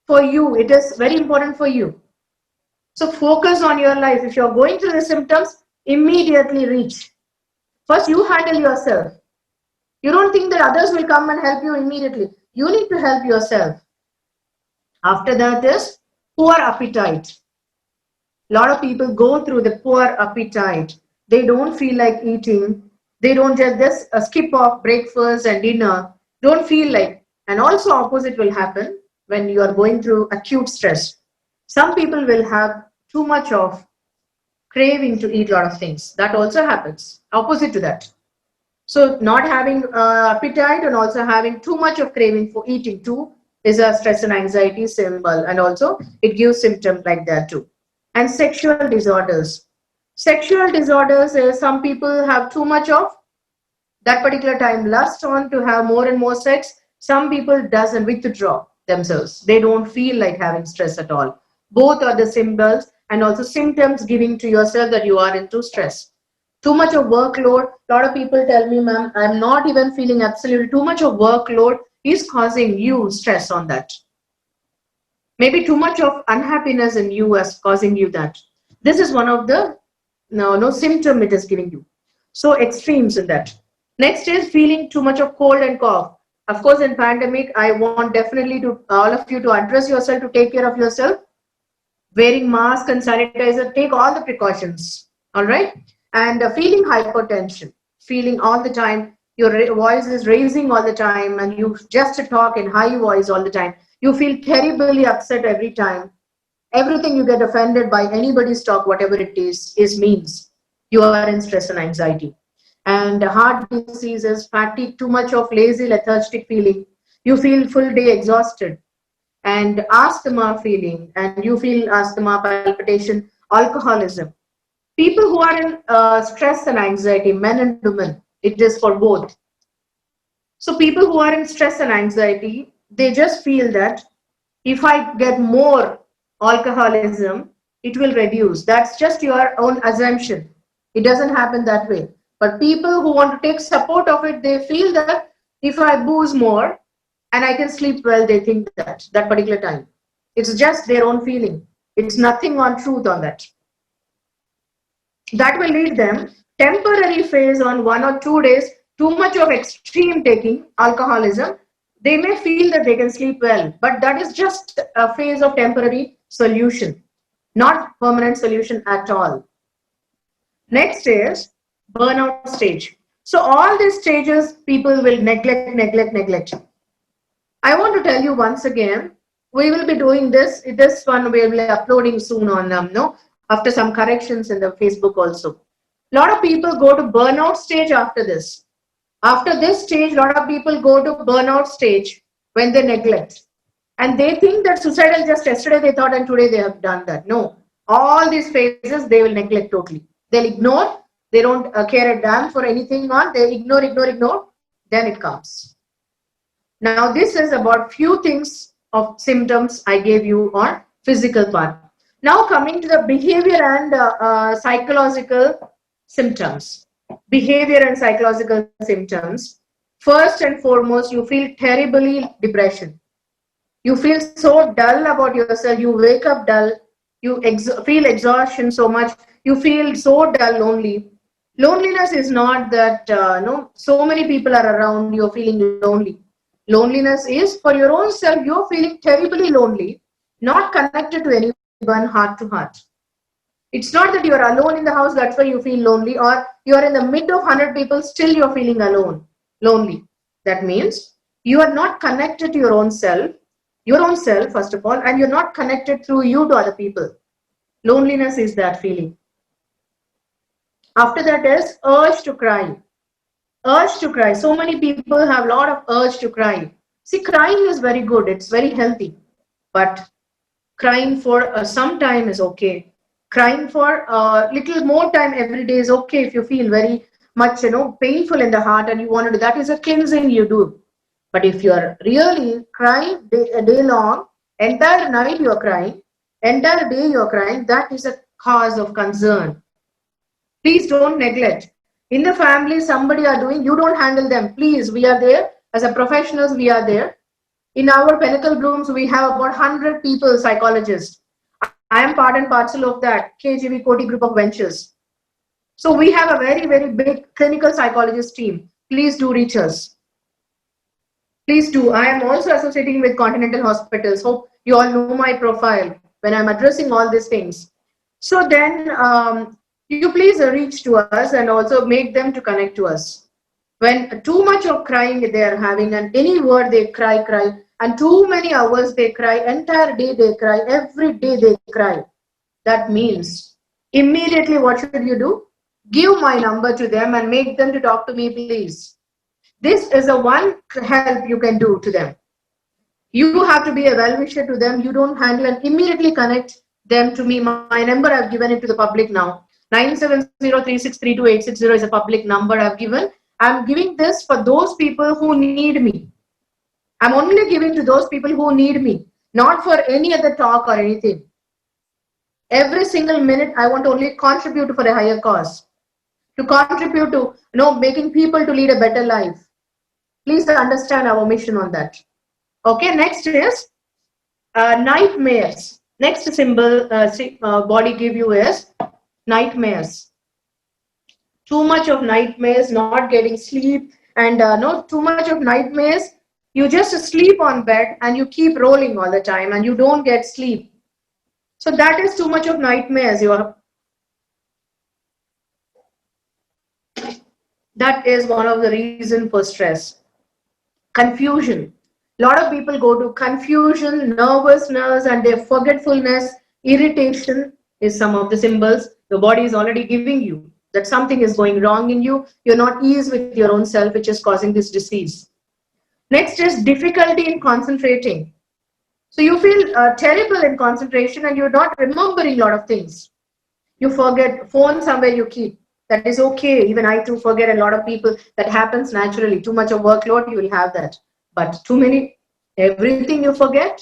For you, it is very important for you. So focus on your life. If you're going through the symptoms, immediately reach. First, you handle yourself. You don't think that others will come and help you immediately. You need to help yourself. After that is poor appetite. A lot of people go through the poor appetite. They don't feel like eating. They don't just skip off breakfast and dinner. Don't feel like. And also opposite will happen when you are going through acute stress. Some people will have too much of craving to eat a lot of things. That also happens. Opposite to that. So not having appetite and also having too much of craving for eating too is a stress and anxiety symbol. And also it gives symptoms like that too. And sexual disorders. Sexual disorders is some people have too much of that particular time lust on to have more and more sex. Some people doesn't withdraw themselves. They don't feel like having stress at all. Both are the symbols and also symptoms giving to yourself that you are into stress. Too much of workload. A lot of people tell me, ma'am, I'm not even feeling absolutely too much of workload is causing you stress on that. Maybe too much of unhappiness in you is causing you that. This is one of the no symptom it is giving you. So extremes in that. Next is feeling too much of cold and cough. Of course, in pandemic, I want definitely to all of you to address yourself, to take care of yourself. Wearing mask and sanitizer, take all the precautions. All right. And feeling hypertension, feeling all the time, your voice is raising all the time and you just talk in high voice all the time. You feel terribly upset every time. Everything you get offended by anybody's talk, whatever it is means you are in stress and anxiety. And heart diseases, fatigue, too much of lazy, lethargic feeling. You feel full day exhausted. And asthma feeling, and you feel asthma, palpitation, alcoholism. People who are in stress and anxiety, men and women, it is for both. So people who are in stress and anxiety, they just feel that if I get more alcoholism, it will reduce. That's just your own assumption. It doesn't happen that way. But people who want to take support of it, they feel that if I booze more and I can sleep well, they think that particular time. It's just their own feeling. It's nothing on truth on that. That will lead them temporary phase on 1 or 2 days, too much of extreme taking, alcoholism. They may feel that they can sleep well, but that is just a phase of temporary solution, not permanent solution at all. Next is burnout stage. So all these stages people will neglect. I want to tell you once again, we will be doing this one we will be uploading soon on after some corrections in the Facebook also. A lot of people go to burnout stage after this. After this stage, a lot of people go to burnout stage when they neglect. And they think that suicidal just yesterday they thought and today they have done that. No. All these phases, they will neglect totally. They'll ignore. They don't care a damn for anything on. They ignore. Then it comes. Now, this is about few things of symptoms I gave you on physical part. Now, coming to the behavior and psychological symptoms. Behavior and psychological symptoms. First and foremost, you feel terribly depression. You feel so dull about yourself. You wake up dull. You feel exhaustion so much. you feel so dull, lonely. Loneliness is not that no, so many people are around, you're feeling lonely. Loneliness is for your own self, you're feeling terribly lonely, not connected to anyone heart to heart. It's not that you're alone in the house, that's why you feel lonely, or you're in the mid of 100 people, still you're feeling alone, lonely. That means you are not connected to your own self, first of all, and you're not connected through you to other people. Loneliness is that feeling. After that is urge to cry. Urge to cry. So many people have a lot of urge to cry. See, crying is very good, it's very healthy, but crying for some time is okay. Crying for a little more time every day is okay if you feel very much, painful in the heart and you want to do that, is a cleansing you do. But if you are really crying a day long, entire night you are crying, entire day you are crying, that is a cause of concern. Please don't neglect. In the family, somebody are doing, you don't handle them. Please, we are there. As a professionals, we are there. In our Pinnacle rooms, we have about 100 people, psychologists. I am part and parcel of that KGV Koti group of ventures. So we have a very, very big clinical psychologist team. Please do reach us. Please do. I am also associating with Continental Hospitals. Hope you all know my profile when I'm addressing all these things. So then you please reach to us and also make them to connect to us. When too much of crying they are having, and any word they cry, and too many hours they cry, entire day they cry, every day they cry. That means immediately what should you do? Give my number to them and make them to talk to me, please. This is the one help you can do to them. You have to be a well-wisher to them. You don't handle and immediately connect them to me. My number I've given it to the public now. 97036328860 is a public number I've given. I'm giving this for those people who need me. I'm only giving to those people who need me, not for any other talk or anything. Every single minute, I want to only contribute for a higher cause, to contribute to making people to lead a better life. Please understand our mission on that. Okay, next is nightmares. Next symbol body give you is nightmares. Too much of nightmares, not getting sleep, and too much of nightmares. You just sleep on bed and you keep rolling all the time and you don't get sleep. So that is too much of nightmares. That is one of the reasons for stress. Confusion. A lot of people go to confusion, nervousness, and their forgetfulness, irritation is some of the symbols the body is already giving you that something is going wrong in you. You're not easy with your own self, which is causing this disease. Next is difficulty in concentrating. So you feel terrible in concentration and you're not remembering a lot of things. You forget phone somewhere you keep. That is okay. Even I too forget a lot of people. That happens naturally. Too much of workload, you will have that. But too many, everything you forget,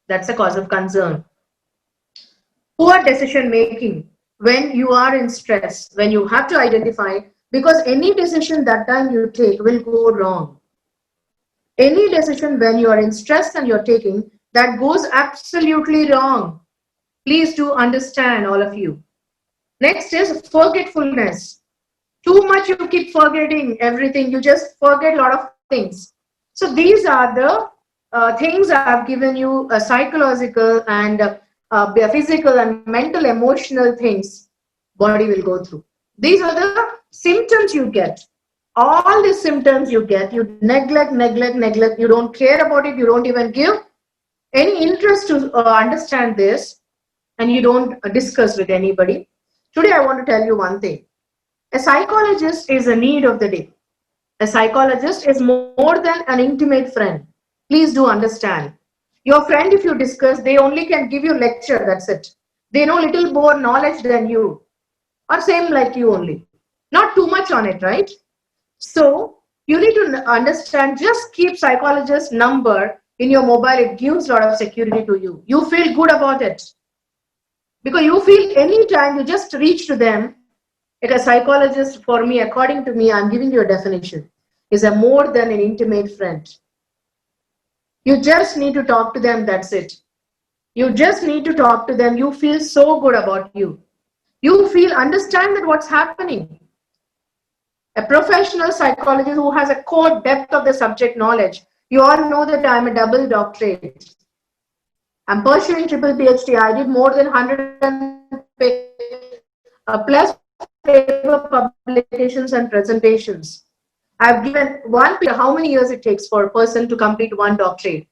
that's a cause of concern. Poor decision making. When you are in stress, when you have to identify, because any decision that time you take will go wrong. Any decision when you are in stress and you're taking, that goes absolutely wrong. Please do understand, all of you. Next is forgetfulness. Too much you keep forgetting everything. You just forget a lot of things. So these are the things I have given you, psychological and physical and mental, emotional things body will go through. These are the symptoms you get. All the symptoms you get, you neglect, you don't care about it, you don't even give any interest to understand this, and you don't discuss with anybody. Today I want to tell you one thing. A psychologist is a need of the day. A psychologist is more than an intimate friend. Please do understand. Your friend, if you discuss, they only can give you lecture, that's it. They know little more knowledge than you, or same like you only. Not too much on it, right? So you need to understand, just keep psychologist number in your mobile. It gives a lot of security to you. You feel good about it. Because you feel anytime you just reach to them, like a psychologist for me, according to me, I'm giving you a definition, is a more than an intimate friend. You just need to talk to them, that's it. You just need to talk to them. You feel so good about you. You feel, understand that what's happening. A professional psychologist who has a core depth of the subject knowledge. You all know that I'm a double doctorate. I'm pursuing triple PhD. I did more than 100 plus paper publications and presentations. I've given how many years it takes for a person to complete one doctorate.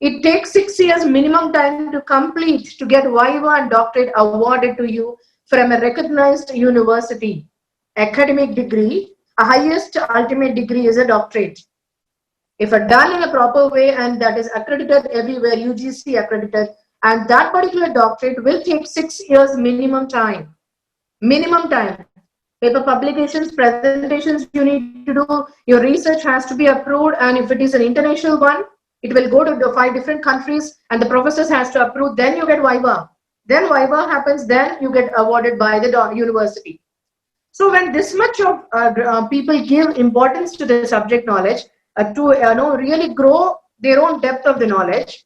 It takes 6 years minimum time to complete, to get Viva and doctorate awarded to you from a recognized university. Academic degree, a highest ultimate degree is a doctorate. If done in a proper way and that is accredited everywhere, UGC accredited, and that particular doctorate will take 6 years minimum time. Minimum time. Paper publications, presentations you need to do, your research has to be approved, and if it is an international one, it will go to the 5 different countries and the professors has to approve, then you get Viva. Then Viva happens, then you get awarded by the university. So when this much of people give importance to the subject knowledge, to really grow their own depth of the knowledge,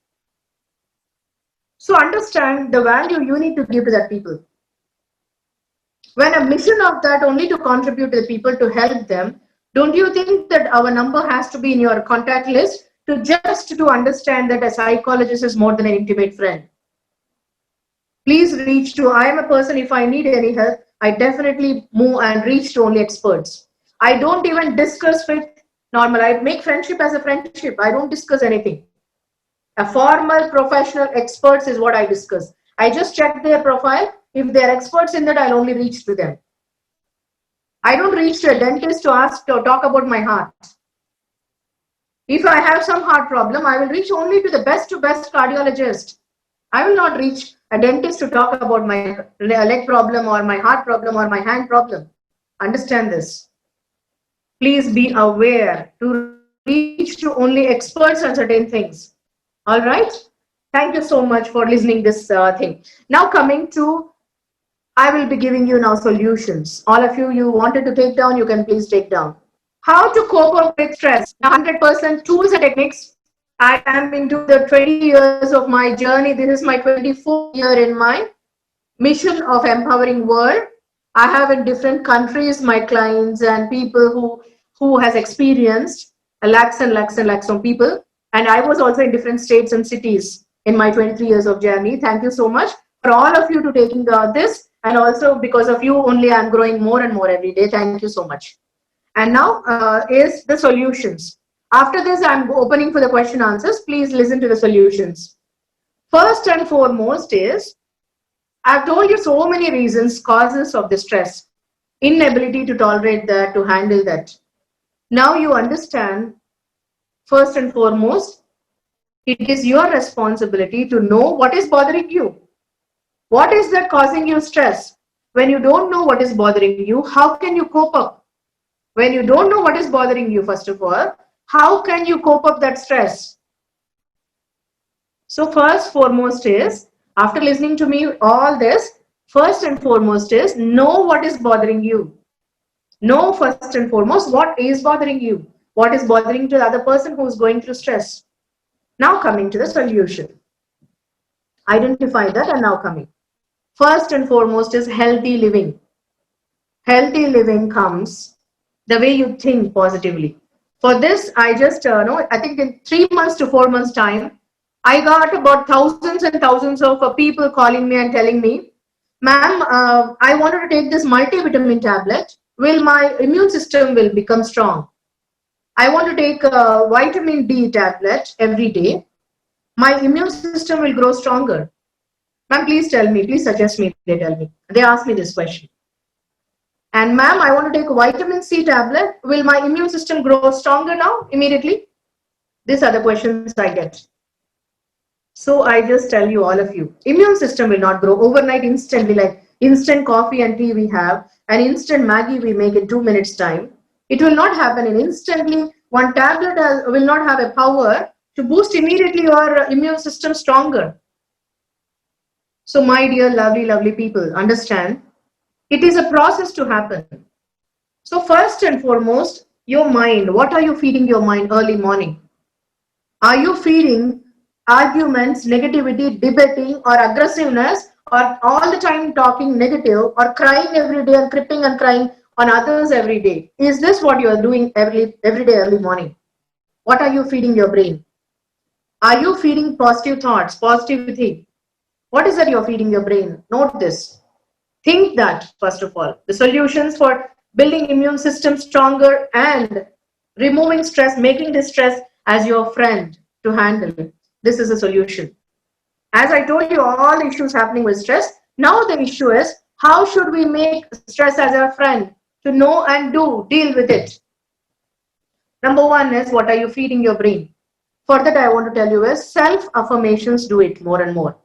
so understand the value you need to give to that people. When a mission of that only to contribute to the people, to help them, don't you think that our number has to be in your contact list to understand that a psychologist is more than an intimate friend? Please reach to, I am a person, if I need any help, I definitely move and reach to only experts. I don't even discuss with normal, I make friendship as a friendship. I don't discuss anything. A formal professional experts is what I discuss. I just check their profile. If they're experts in that, I'll only reach to them. I don't reach to a dentist to ask to talk about my heart. If I have some heart problem, I will reach only to the best cardiologist. I will not reach a dentist to talk about my leg problem or my heart problem or my hand problem. Understand this. Please be aware to reach to only experts on certain things. All right. Thank you so much for listening this thing. Now coming to, I will be giving you now solutions. All of you wanted to take down, you can please take down. How to cope up with stress. 100% tools and techniques. I am into the 20 years of my journey. This is my 24th year in my mission of empowering world. I have in different countries my clients and people who has experienced lakhs and lakhs and lakhs of people. And I was also in different states and cities in my 23 years of journey. Thank you so much for all of you to taking this. And also because of you only I'm growing more and more every day. Thank you so much. And now is the solutions. After this, I'm opening for the question answers. Please listen to the solutions. First and foremost is, I've told you so many reasons, causes of the stress, inability to tolerate that, to handle that. Now you understand, first and foremost, it is your responsibility to know what is bothering you. What is that causing you stress? When you don't know what is bothering you, how can you cope up? When you don't know what is bothering you, first of all, how can you cope up that stress? So first foremost is, after listening to me all this, first and foremost is know what is bothering you. Know first and foremost what is bothering you. What is bothering to the other person who is going through stress. Now coming to the solution. Identify that and now coming. First and foremost is healthy living. Healthy living comes the way you think positively. For this, I just I think in 3 months to 4 months time, I got about thousands and thousands of people calling me and telling me, ma'am, I wanted to take this multivitamin tablet. Will my immune system will become strong? I want to take a vitamin D tablet every day. My immune system will grow stronger. Ma'am, please tell me, please suggest me, they tell me. They ask me this question. And ma'am, I want to take a vitamin C tablet. Will my immune system grow stronger now, immediately? These are the questions I get. So I just tell you, all of you, immune system will not grow overnight instantly, like instant coffee and tea we have, and instant Maggi we make in 2 minutes time. It will not happen in instantly. One tablet will not have a power to boost immediately your immune system stronger. So my dear lovely, lovely people, understand, it is a process to happen. So first and foremost, your mind, what are you feeding your mind early morning? Are you feeding arguments, negativity, debating or aggressiveness, or all the time talking negative or crying every day and cripping and crying on others every day? Is this what you are doing every day early morning? What are you feeding your brain? Are you feeding positive thoughts, positivity? What is that you're feeding your brain? Note this. Think that, first of all. The solutions for building immune system stronger and removing stress, making this stress as your friend to handle it. This is a solution. As I told you, all issues happening with stress. Now the issue is, how should we make stress as our friend to know and deal with it? Number one is, what are you feeding your brain? For that, I want to tell you is, self-affirmations, do it more and more.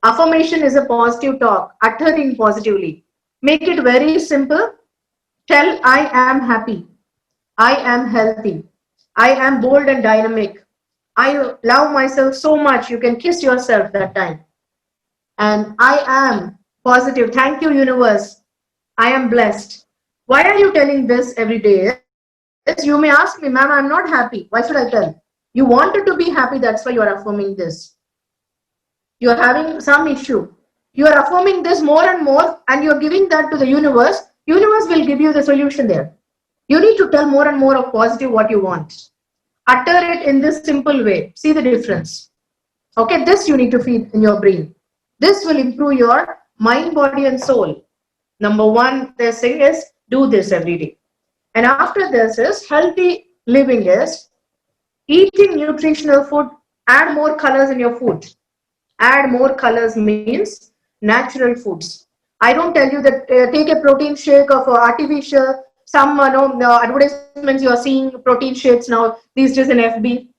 Affirmation is a positive talk, uttering positively. Make it very simple. Tell, I am happy. I am healthy. I am bold and dynamic. I love myself so much. You can kiss yourself that time. And I am positive. Thank you, universe. I am blessed. Why are you telling this every day? You may ask me, ma'am, I'm not happy. Why should I tell? You wanted to be happy. That's why you are affirming this. You are having some issue. You are affirming this more and more, and you are giving that to the universe. Universe will give you the solution there. You need to tell more and more of positive what you want. Utter it in this simple way. See the difference. Okay, this you need to feed in your brain. This will improve your mind, body, and soul. Number one, the thing is, do this every day. And after this is, healthy living is eating nutritional food. Add more colors in your food. Add more colors means natural foods. I don't tell you that take a protein shake of artificial, some advertisements you are seeing protein shakes now these days in FB.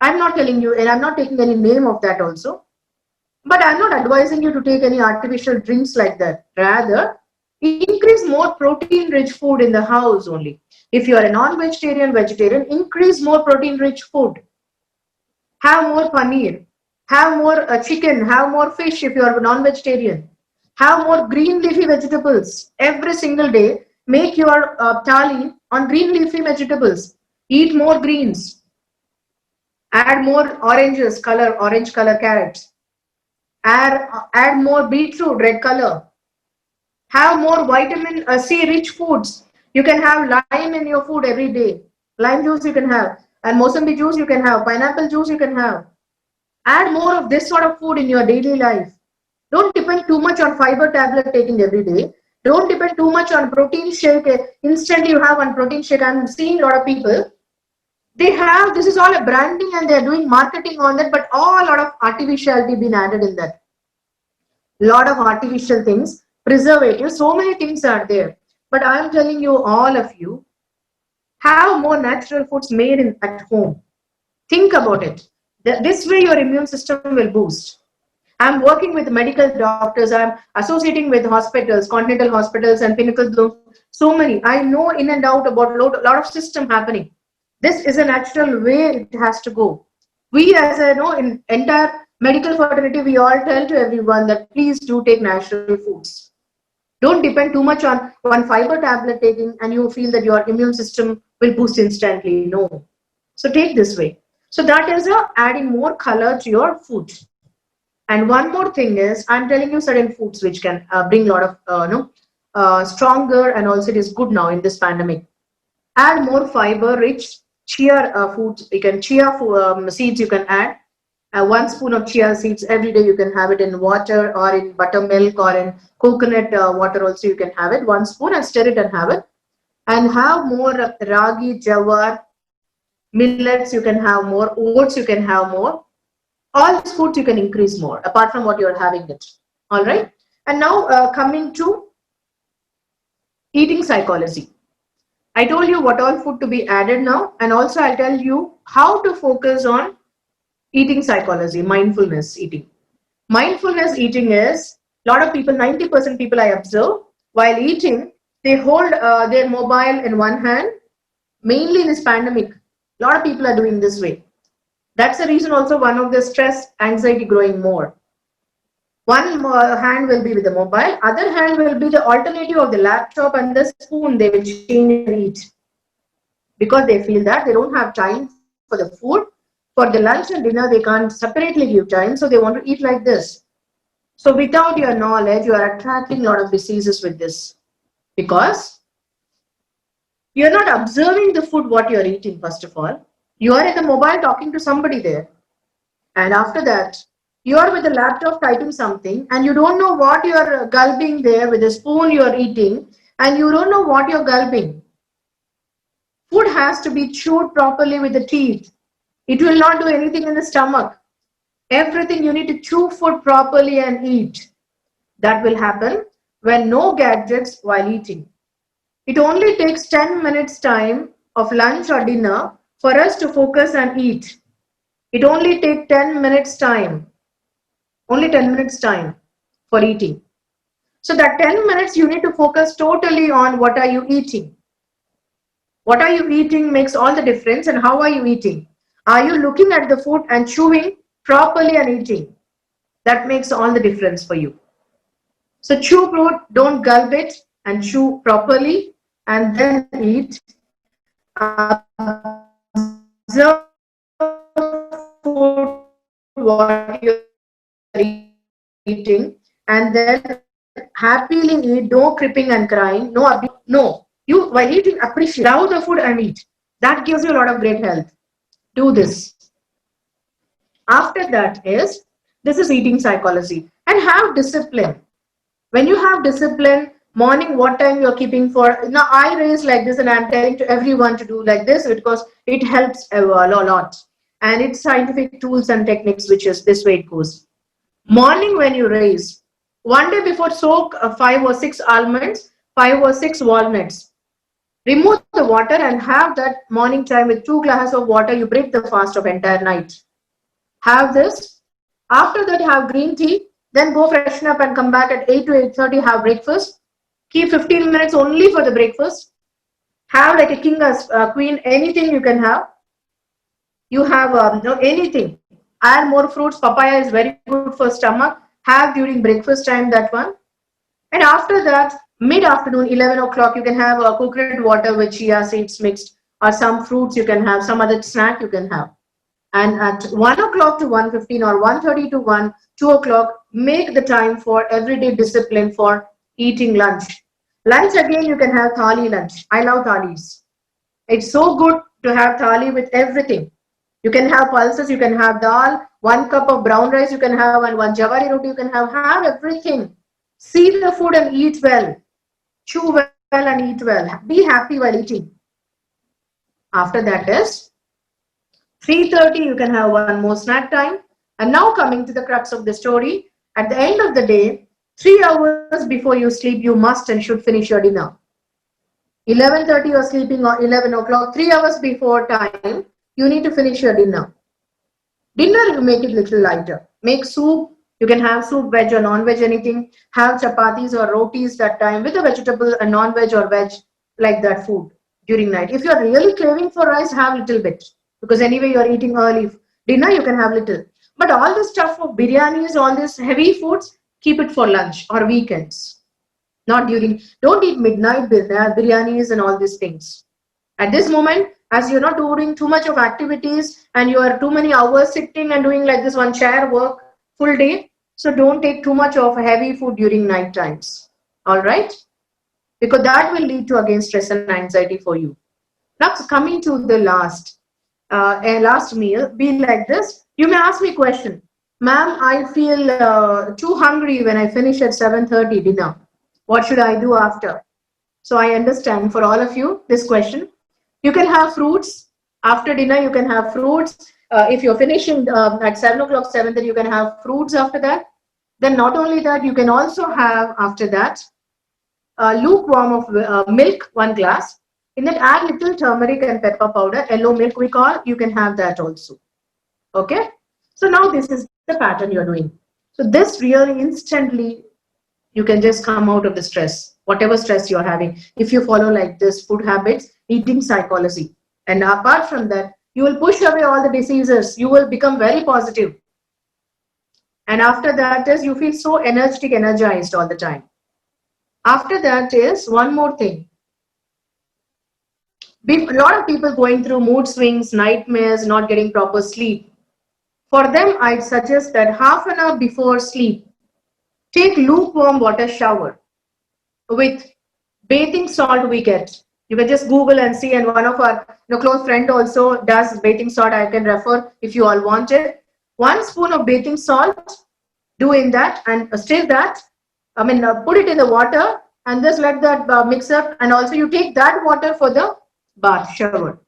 I'm not telling you, and I'm not taking any name of that also. But I'm not advising you to take any artificial drinks like that. Rather, increase more protein-rich food in the house only. If you are a non-vegetarian, vegetarian, increase more protein-rich food. Have more paneer. Have more chicken. Have more fish if you are non-vegetarian. Have more green leafy vegetables. Every single day, make your thali on green leafy vegetables. Eat more greens. Add more orange color carrots. Add more beetroot, red color. Have more vitamin C rich foods. You can have lime in your food every day. Lime juice you can have. And Mosambi juice you can have. Pineapple juice you can have. Add more of this sort of food in your daily life. Don't depend too much on fiber tablet taking every day. Don't depend too much on protein shake. Instantly you have one protein shake. I'm seeing a lot of people. They have, this is all a branding and they're doing marketing on that, but a lot of artificiality been added in that. Lot of artificial things, preservatives, so many things are there. But I'm telling you, all of you, have more natural foods made at home. Think about it. This way your immune system will boost. I'm working with medical doctors. I'm associating with hospitals, Continental Hospitals and Pinnacle. So many. I know in and out about a lot of system happening. This is a natural way it has to go. We as I know in entire medical fraternity, we all tell to everyone that please do take natural foods. Don't depend too much on one fiber tablet taking and you feel that your immune system will boost instantly. No. So take this way. So that is adding more color to your food. And one more thing is, I'm telling you certain foods which can bring a lot of stronger, and also it is good now in this pandemic. Add more fiber-rich chia foods. You can chia seeds. You can add 1 spoon of chia seeds every day. You can have it in water or in buttermilk or in coconut water. Also, you can have it 1 spoon and stir it and have it. And have more ragi, jawar, millets. You can have more oats. You can have more. All these foods you can increase more apart from what you're having it. All right. And now coming to eating psychology. I told you what all food to be added now, and also I'll tell you how to focus on eating psychology, mindfulness eating. Mindfulness eating is, a lot of people, 90% people I observe, while eating, they hold their mobile in one hand. Mainly in this pandemic, a lot of people are doing this way. That's the reason also one of the stress, anxiety growing more. One hand will be with the mobile, other hand will be the alternative of the laptop and the spoon they will change and eat. Because they feel that they don't have time for the food. For the lunch and dinner, they can't separately give time, so they want to eat like this. So without your knowledge, you are attracting a lot of diseases with this, because you're not observing the food what you're eating. First of all, you are in the mobile talking to somebody there, and after that you are with the laptop typing something, and you don't know what you're gulping there with the spoon you're eating, and you don't know what you're gulping. Food has to be chewed properly with the teeth. It will not do anything in the stomach. Everything you need to chew food properly and eat. That will happen when no gadgets while eating. It only takes 10 minutes time of lunch or dinner for us to focus and eat. It only takes 10 minutes time. Only 10 minutes time for eating. So that 10 minutes you need to focus totally on what are you eating. What are you eating makes all the difference, and how are you eating? Are you looking at the food and chewing properly and eating? That makes all the difference for you. So chew food, don't gulp it, and chew properly and then eat. Observe food, what you're eating, and then happily eat. No cripping and crying. No. You, while eating, appreciate, love the food and eat. That gives you a lot of great health. Do this. After that is, this is eating psychology. And have discipline. When you have discipline, morning, what time you're keeping for. Now I raise like this, and I'm telling to everyone to do like this because it helps a lot. And it's scientific tools and techniques, which is this way it goes. Morning when you raise, one day before, soak 5 or 6 almonds, 5 or 6 walnuts. Remove the water and have that morning time with 2 glasses of water. You break the fast of entire night. Have this. After that, have green tea. Then go freshen up and come back at 8 to 8:30. Have breakfast. Keep 15 minutes only for the breakfast. Have like a king or queen, anything you can have. You have anything. Add more fruits. Papaya is very good for stomach. Have during breakfast time that one. And after that, mid-afternoon, 11 o'clock, you can have a coconut water with chia seeds mixed, or some fruits you can have, some other snack you can have. And at 1 o'clock to 1:15 or 1:30 to 2 o'clock, make the time for everyday discipline for eating lunch. Lunch again, you can have thali lunch. I love thalis. It's so good to have thali with everything. You can have pulses, you can have dal, 1 cup of brown rice you can have, and 1 jawari roti you can have everything. See the food and eat well. Chew well and eat well. Be happy while eating. After that is 3:30, you can have 1 more snack time. And now coming to the crux of the story, at the end of the day, 3 hours before you sleep, you must and should finish your dinner. 11:30 you're sleeping, or 11 o'clock, 3 hours before time, you need to finish your dinner. Dinner, you make it little lighter. Make soup. You can have soup, veg or non-veg, anything. Have chapatis or rotis that time with a vegetable, a non-veg or veg, like that food during night. If you're really craving for rice, have little bit. Because anyway, you're eating early. Dinner, you can have little. But all this stuff of biryanis, all these heavy foods, keep it for lunch or weekends. Not during, don't eat midnight biryanis and all these things. At this moment, as you're not doing too much of activities and you are too many hours sitting and doing like this one chair work full day, so don't take too much of heavy food during night times. All right? Because that will lead to again stress and anxiety for you. Now coming to the last meal, be like this. You may ask me a question. Ma'am, I feel too hungry when I finish at 7:30 dinner. What should I do after? So I understand for all of you this question. You can have fruits. After dinner, you can have fruits. If you're finishing at 7 o'clock, 7:30, you can have fruits after that. Then not only that, you can also have after that lukewarm of milk, 1 glass. In that, add little turmeric and pepper powder, yellow milk we call. You can have that also. Okay. So now this is the pattern you're doing. So this really instantly, you can just come out of the stress, whatever stress you're having. If you follow like this food habits, eating psychology. And apart from that, you will push away all the diseases. You will become very positive. And after that is you feel so energetic, energized all the time. After that is one more thing. A lot of people going through mood swings, nightmares, not getting proper sleep. For them, I'd suggest that half an hour before sleep, Take lukewarm water shower with bathing salt we get. You can just Google and see, and one of our close friend also does bathing salt. I can refer if you all want it. 1 spoon of bathing salt, do in that and stir that. Put it in the water and just let that mix up. And also you take that water for the bath shower.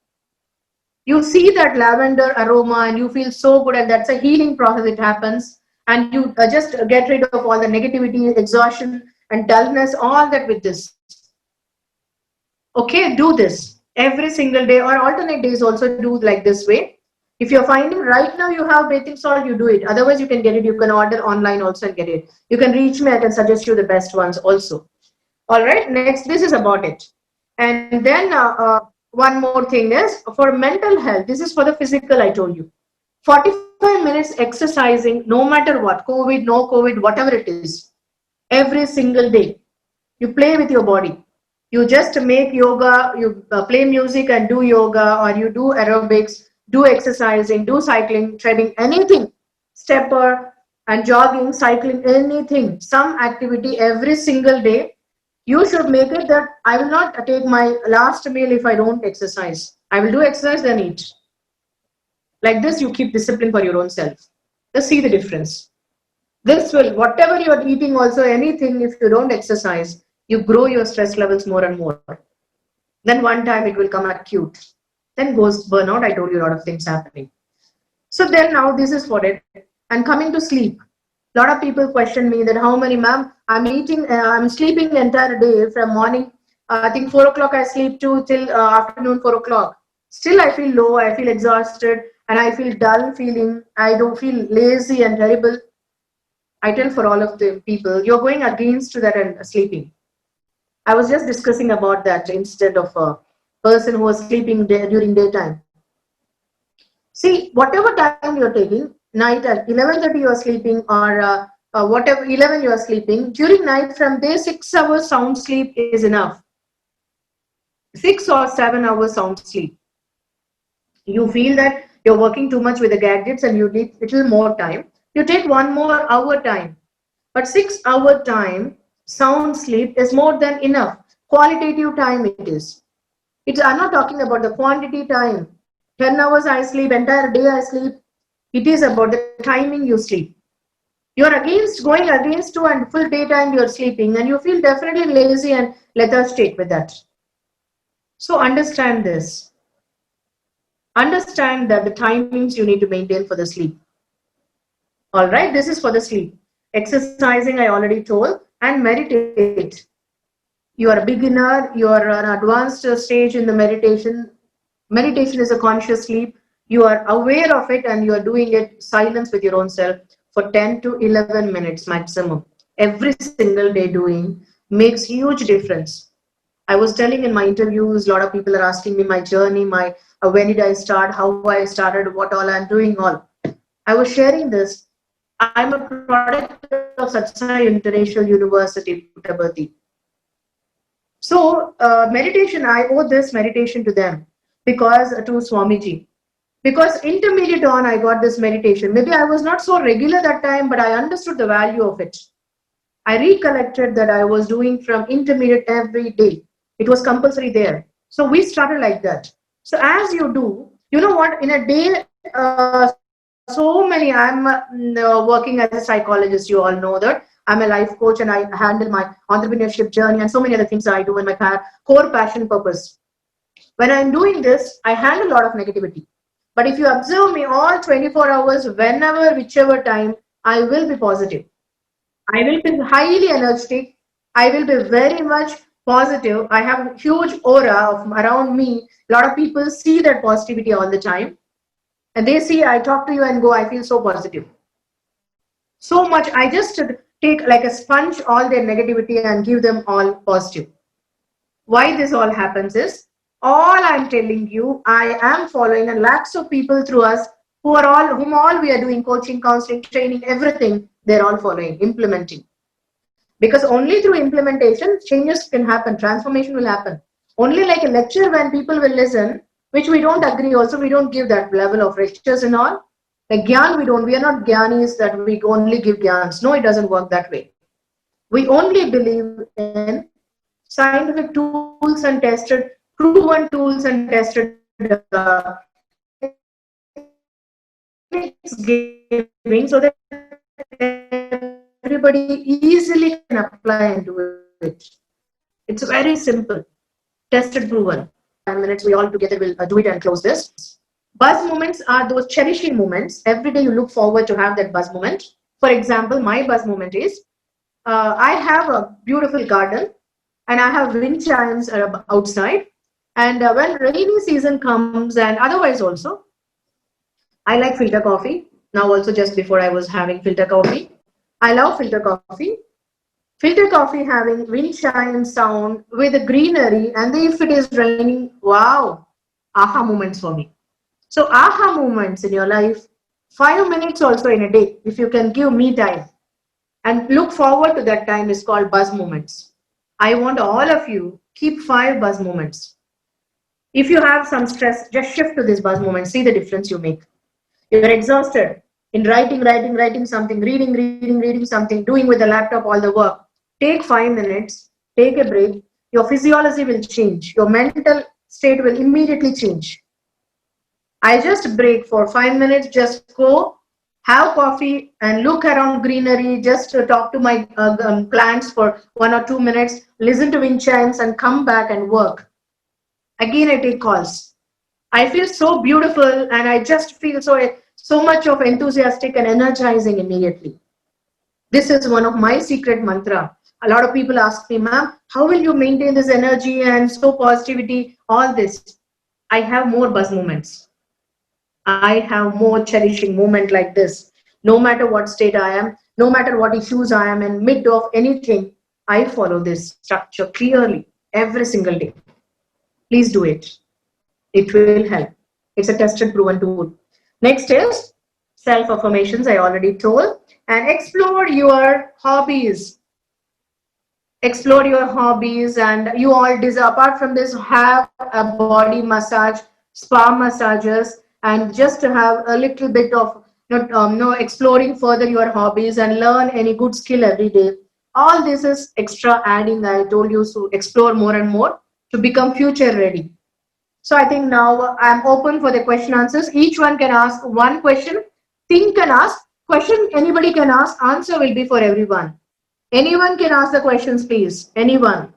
You see that lavender aroma and you feel so good, and that's a healing process. It happens, and you just get rid of all the negativity, exhaustion, and dullness, all that with this. Okay, do this every single day or alternate days. Also do like this way. If you're finding right now you have bathing salt, you do it. Otherwise, you can get it. You can order online also and get it. You can reach me. I can suggest you the best ones also. All right. Next, this is about it. And then one more thing is for mental health. This is for the physical. I told you, 45 minutes exercising, no matter what, COVID, no COVID, whatever it is, every single day. You play with your body. You just make yoga, you play music and do yoga, or you do aerobics, do exercising, do cycling, treading, anything, stepper and jogging, cycling, anything, some activity every single day. You should make it that I will not take my last meal if I don't exercise. I will do exercise, then eat. Like this, you keep discipline for your own self. Just see the difference. This will, whatever you're eating also, anything, if you don't exercise, you grow your stress levels more and more. Then one time it will come acute. Then goes burnout. I told you a lot of things happening. So then now this is for it. And coming to sleep. A lot of people question me that how many, ma'am, I'm sleeping the entire day from morning. I think 4 o'clock I sleep till afternoon 4 o'clock. Still I feel low, I feel exhausted, and I feel dull feeling. I don't feel lazy and terrible. I tell for all of the people, you're going against that and sleeping. I was just discussing about that instead of a person who was sleeping during daytime. See, whatever time you're taking, night at 11:30 you are sleeping, or whatever 11 you are sleeping, during night from there 6 hours sound sleep is enough. 6 or 7 hours sound sleep. You feel that you're working too much with the gadgets and you need little more time. You take 1 more hour time, but 6 hour time sound sleep is more than enough. Qualitative time it is. I'm not talking about the quantity time. 10 hours I sleep, entire day I sleep. It is about the timing you sleep. You're going against 2 and full daytime you're sleeping, and you feel definitely lazy and lethargic with that. So understand this. Understand that the timings you need to maintain for the sleep. All right, this is for the sleep. Exercising, I already told, and meditate. You are a beginner, you are an advanced stage in the meditation. Meditation is a conscious sleep. You are aware of it and you are doing it silence with your own self for 10 to 11 minutes maximum. Every single day doing makes huge difference. I was telling in my interviews, a lot of people are asking me my journey, when did I start, how I started, what all I'm doing all. I was sharing this. I'm a product of Satsai International University, Puttaparthi. So meditation, I owe this meditation to them, because to Swamiji. Because intermediate on, I got this meditation. Maybe I was not so regular that time, but I understood the value of it. I recollected that I was doing from intermediate every day. It was compulsory there. So we started like that. So as you do, you know what, in a day, so many, I'm working as a psychologist, you all know that. I'm a life coach and I handle my entrepreneurship journey and so many other things I do in my core passion purpose. When I'm doing this, I handle a lot of negativity. But if you observe me all 24 hours, whenever, whichever time, I will be positive. I will be highly energetic. I will be very much positive. I have a huge aura around me. A lot of people see that positivity all the time. And they see, I talk to you and go, I feel so positive. So much, I just take like a sponge all their negativity and give them all positive. Why this all happens is, all I'm telling you, I am following, and lakhs of people through us whom all we are doing coaching, counseling, training, everything, they're all following, implementing. Because only through implementation, changes can happen, transformation will happen. Only like a lecture when people will listen, which we don't agree also, we don't give that level of lectures and all. Like Gyan, we are not Gyanis that we only give Gyans. No, it doesn't work that way. We only believe in scientific tools and tested, proven tools and tested giving, so that everybody easily can apply and do it. It's very simple, tested, proven. 5 minutes, we all together will do it and close this. Buzz moments are those cherishing moments. Every day you look forward to have that buzz moment. For example, my buzz moment is, I have a beautiful garden and I have wind chimes outside. And when rainy season comes, and otherwise also, I like filter coffee. Now also just before I was having filter coffee. I love filter coffee. Filter coffee having wind chime sound with the greenery, and if it is raining, wow, aha moments for me. So aha moments in your life, 5 minutes also in a day, if you can give me time and look forward to that time, is called buzz moments. I want all of you keep 5 buzz moments. If you have some stress, just shift to this buzz moment. See the difference you make. You're exhausted in writing something, reading something, doing with the laptop all the work. Take 5 minutes, take a break. Your physiology will change. Your mental state will immediately change. I just break for 5 minutes, just go, have coffee and look around greenery, just to talk to my plants for 1 or 2 minutes, listen to wind chimes and come back and work. Again, I take calls. I feel so beautiful and I just feel so much of enthusiastic and energizing immediately. This is one of my secret mantra. A lot of people ask me, ma'am, how will you maintain this energy and so positivity, all this? I have more buzz moments. I have more cherishing moment like this. No matter what state I am, no matter what issues I am in mid of anything, I follow this structure clearly every single day. Please do it. It will help. It's a tested, proven tool. Next is self-affirmations, I already told. And explore your hobbies. Explore your hobbies, and you all deserve, apart from this, have a body massage, spa massages, and just to have a little bit of exploring further your hobbies and learn any good skill every day. All this is extra adding, I told you, to explore more and more to become future ready. So I think now I'm open for the question answers. Each one can ask one question. Think and ask. Question anybody can ask. Answer will be for everyone. Anyone can ask the questions, please. Anyone.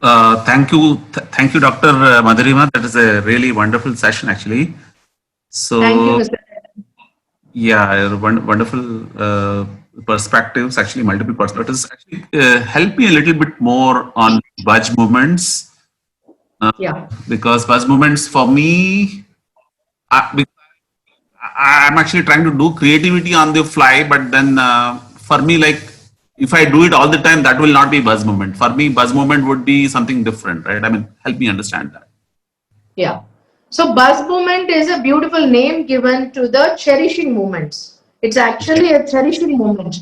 Thank you, Dr. Madhurima. That is a really wonderful session, actually. So, thank you, Mr. Yeah, wonderful perspectives. Actually, multiple perspectives. Actually, help me a little bit more on buzz movements. Because buzz movements for me, I'm actually trying to do creativity on the fly, but then for me, like, if I do it all the time, that will not be buzz movement. For me, buzz movement would be something different, right? I mean, help me understand that. Yeah. So buzz movement is a beautiful name given to the cherishing moments. It's actually a cherishing moment.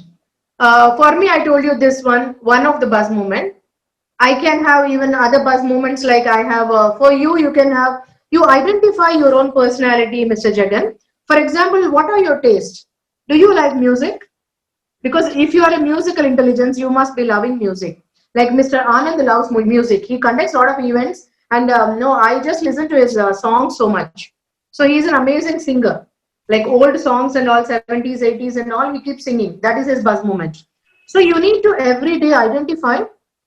For me, I told you this one of the buzz moment. I can have even other buzz moments like I have for you. You can have, you identify your own personality, Mr. Jagan. For example, what are your tastes? Do you like music? Because if you are a musical intelligence, you must be loving music. Like Mr. Anand loves music. He conducts a lot of events, and I just listen to his songs so much. So he's an amazing singer. Like old songs and all, 70s, 80s and all, he keeps singing. That is his buzz moment. So you need to every day identify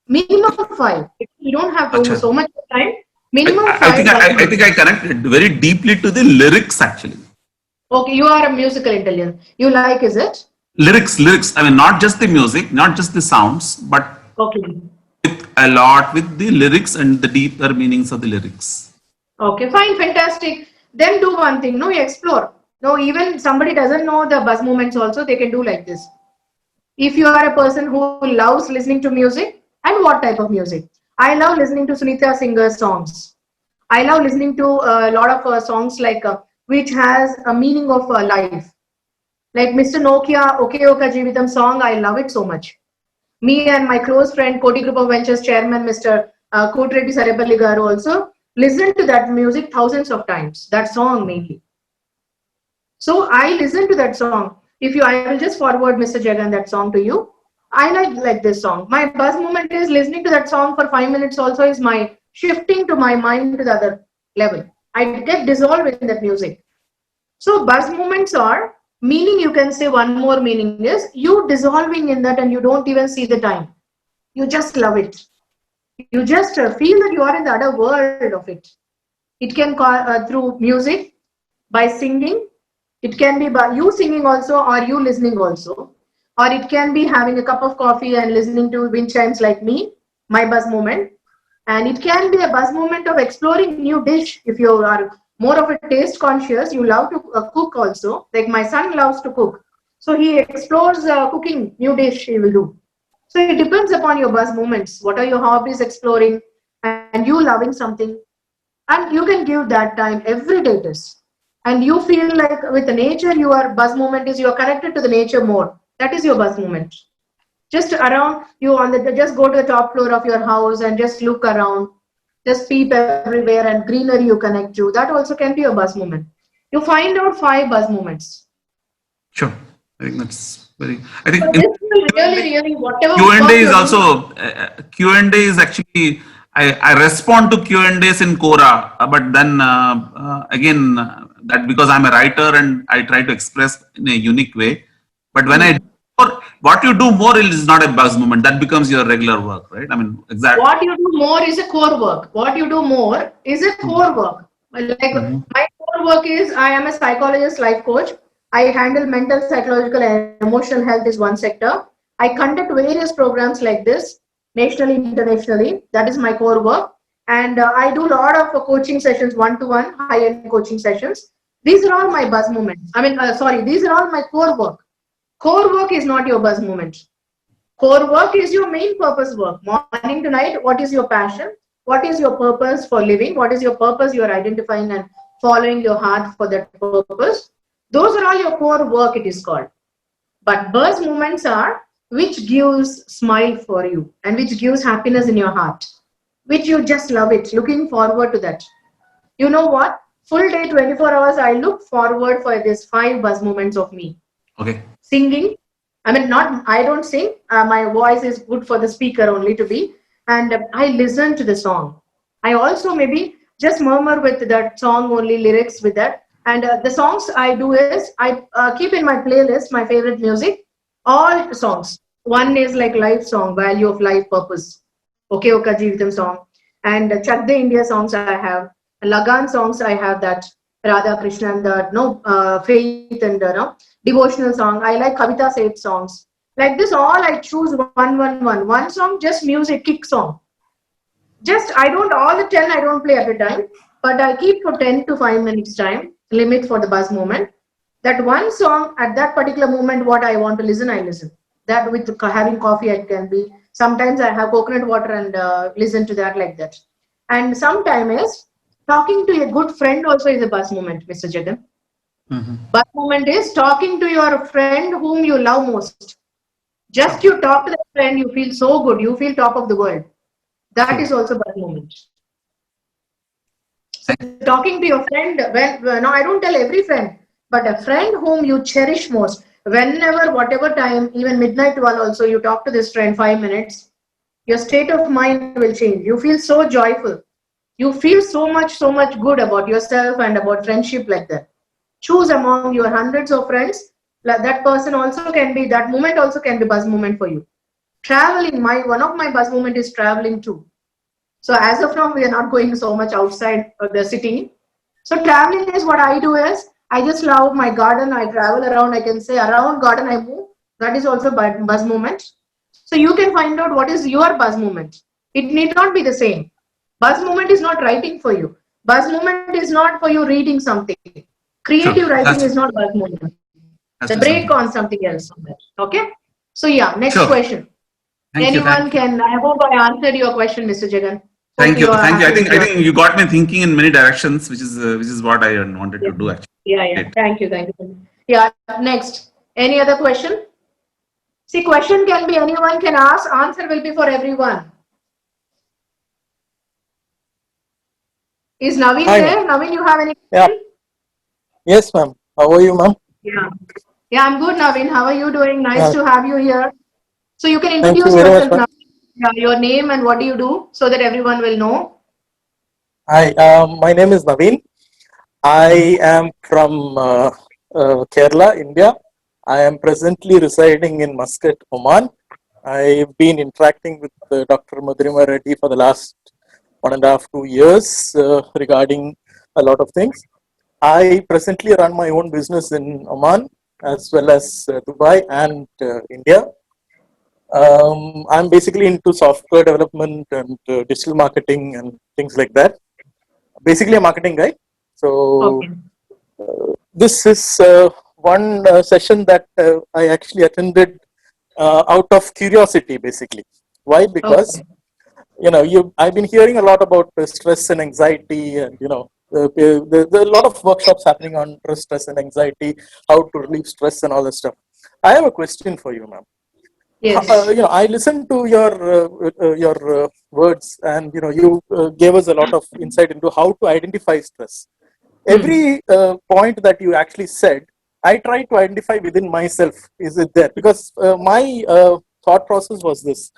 minimum 5. You don't have to so much time. Minimum 5. I think I connected very deeply to the lyrics, actually. Okay, you are a musical intelligence. You like, is it? Lyrics. I mean, not just the music, not just the sounds, but with a lot with the lyrics and the deeper meanings of the lyrics. Okay, fine, fantastic. Then do one thing. No, you explore. No, even somebody doesn't know the buzz moments also, they can do like this. If you are a person who loves listening to music, and what type of music? I love listening to Sunita Singer's songs. I love listening to a lot of songs like which has a meaning of life. Like Mr. Nokia, Okay Oka Jeevitam song, I love it so much. Me and my close friend, Koti Group of Ventures chairman, Mr. Kotireddy Sarepalli Garu also listen to that music thousands of times, that song mainly. So I listen to that song. I will just forward Mr. Jagan that song to you. I like this song. My buzz moment is listening to that song for 5 minutes also is my shifting to my mind to the other level. I get dissolved in that music. So buzz moments are meaning, you can say one more meaning is you dissolving in that and you don't even see the time. You just love it. You just feel that you are in the other world of it. It can through music, by singing. It can be by you singing also or you listening also. Or it can be having a cup of coffee and listening to wind chimes like me, my buzz moment. And it can be a buzz moment of exploring new dish. If you are more of a taste conscious, you love to cook also. Like my son loves to cook. So he explores cooking new dish he will do. So it depends upon your buzz moments. What are your hobbies exploring and you loving something. And you can give that time every day it is. And you feel like with the nature, your buzz moment is you are connected to the nature more. That is your buzz moment. Just around you just go to the top floor of your house and just look around, just peep everywhere and greenery you connect to. That also can be a buzz moment. You find out 5 buzz moments. Sure. I think that's very. I think But this will really, whatever Q&A is also Q&A is actually I respond to Q&As in Quora, but then again that because I'm a writer and I try to express in a unique way. But when I what you do more is not a buzz moment. That becomes your regular work, right? I mean, exactly. What you do more is a core work. What you do more is a core work. Like my core work is I am a psychologist, life coach. I handle mental, psychological, and emotional health is one sector. I conduct various programs like this, nationally, internationally. That is my core work. And I do a lot of coaching sessions, one-to-one, high-end coaching sessions. These are all my buzz moments. These are all my core work. Core work is not your buzz moment. Core work is your main purpose work. Morning to night, what is your passion? What is your purpose for living? What is your purpose you are identifying and following your heart for that purpose? Those are all your core work, it is called. But buzz moments are which gives smile for you and which gives happiness in your heart, which you just love it, looking forward to that. You know what? Full day, 24 hours, I look forward for this 5 buzz moments of me. Okay. Singing. I don't sing. My voice is good for the speaker only to be. And I listen to the song. I also maybe just murmur with that song only lyrics with that. And the songs I do is I keep in my playlist my favorite music, all songs. One is like life song, value of life, purpose. Okay, Oka Jeevitam song. And Chak De India songs I have. Lagan songs I have that. Radha Krishna and the faith and devotional song. I like Kavita Seth songs. Like this, all I choose one song, just music, kick song. Just I don't all the 10 I don't play at a time, but I keep for 10 to 5 minutes time limit for the buzz moment. That one song at that particular moment, what I want to listen, I listen. That with having coffee, it can be. Sometimes I have coconut water and listen to that like that. And sometimes talking to a good friend also is a buzz moment, Mr. Jagan. Buzz moment is talking to your friend whom you love most. Just you talk to that friend, you feel so good. You feel top of the world. That is also buzz moment. So talking to your friend, I don't tell every friend, but a friend whom you cherish most. Whenever, whatever time, even midnight 12 also, you talk to this friend 5 minutes, your state of mind will change. You feel so joyful. You feel so much good about yourself and about friendship like that. Choose among your hundreds of friends. That person also can be, that moment also can be buzz moment for you. Traveling, one of my buzz moment is traveling too. So as of now, we are not going so much outside the city. So traveling is what I do is, I just love my garden. I travel around, I can say around garden I move. That is also buzz moment. So you can find out what is your buzz moment. It need not be the same. Buzz moment is not writing for you. Buzz moment is not for you reading something. Creative writing is not buzz moment. The break on something else. Okay. So yeah, next question. Anyone can. I hope I answered your question, Mr. Jagan. Thank you. I think you got me thinking in many directions, which is what I wanted to do actually. Yeah. Thank you. Yeah. Next. Any other question? See, question can be anyone can ask. Answer will be for everyone. Is Naveen there? Naveen, you have any question? Yeah. Yes, ma'am. How are you, ma'am? Yeah. Yeah, I'm good, Naveen. How are you doing? Nice to have you here. So you can Thank you introduce very much, yourself ma'am. now. Yeah, your name and what do you do so that everyone will know. Hi, my name is Naveen. I am from Kerala, India. I am presently residing in Muscat, Oman. I've been interacting with Dr. Madhurima Reddy for the last 1.5, 2 years regarding a lot of things. I presently run my own business in Oman as well as Dubai and India. I'm basically into software development and digital marketing and things like that. Basically a marketing guy. So Okay. this is one session that I actually attended out of curiosity, basically. Why? Because Okay. I've been hearing a lot about stress and anxiety, and there are a lot of workshops happening on stress and anxiety, how to relieve stress and all that stuff. I have a question for you, ma'am. Yes. I listened to your words, and you gave us a lot of insight into how to identify stress. Hmm. Every point that you actually said, I try to identify within myself. Is it there? Because my thought process was this: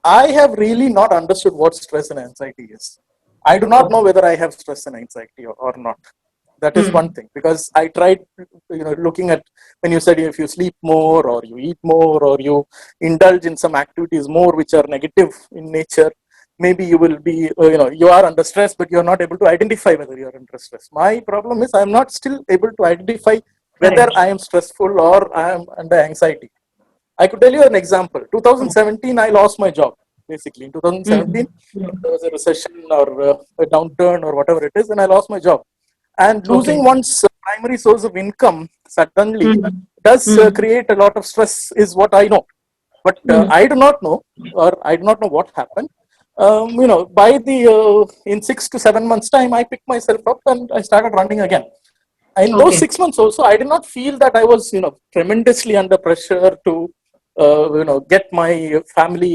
I have really not understood what stress and anxiety is. I do not Okay. know whether I have stress and anxiety or not. That is one Hmm. thing, because I tried, looking at when you said if you sleep more or you eat more or you indulge in some activities more which are negative in nature, maybe you will be, you are under stress, but you are not able to identify whether you are under stress. My problem is I am not still able to identify whether Correct. I am stressful or I am under anxiety. I could tell you an example. Okay. 2017, I lost my job. Basically, in Hmm. 2017, Hmm. there was a recession or a downturn or whatever it is, and I lost my job. And losing Okay. one's primary source of income suddenly Hmm. does Hmm. create a lot of stress, is what I know. But Hmm. I do not know, or I do not know what happened. By the in 6 to 7 months' time, I picked myself up and I started running again. In those Okay. 6 months also, I did not feel that I was tremendously under pressure to get my family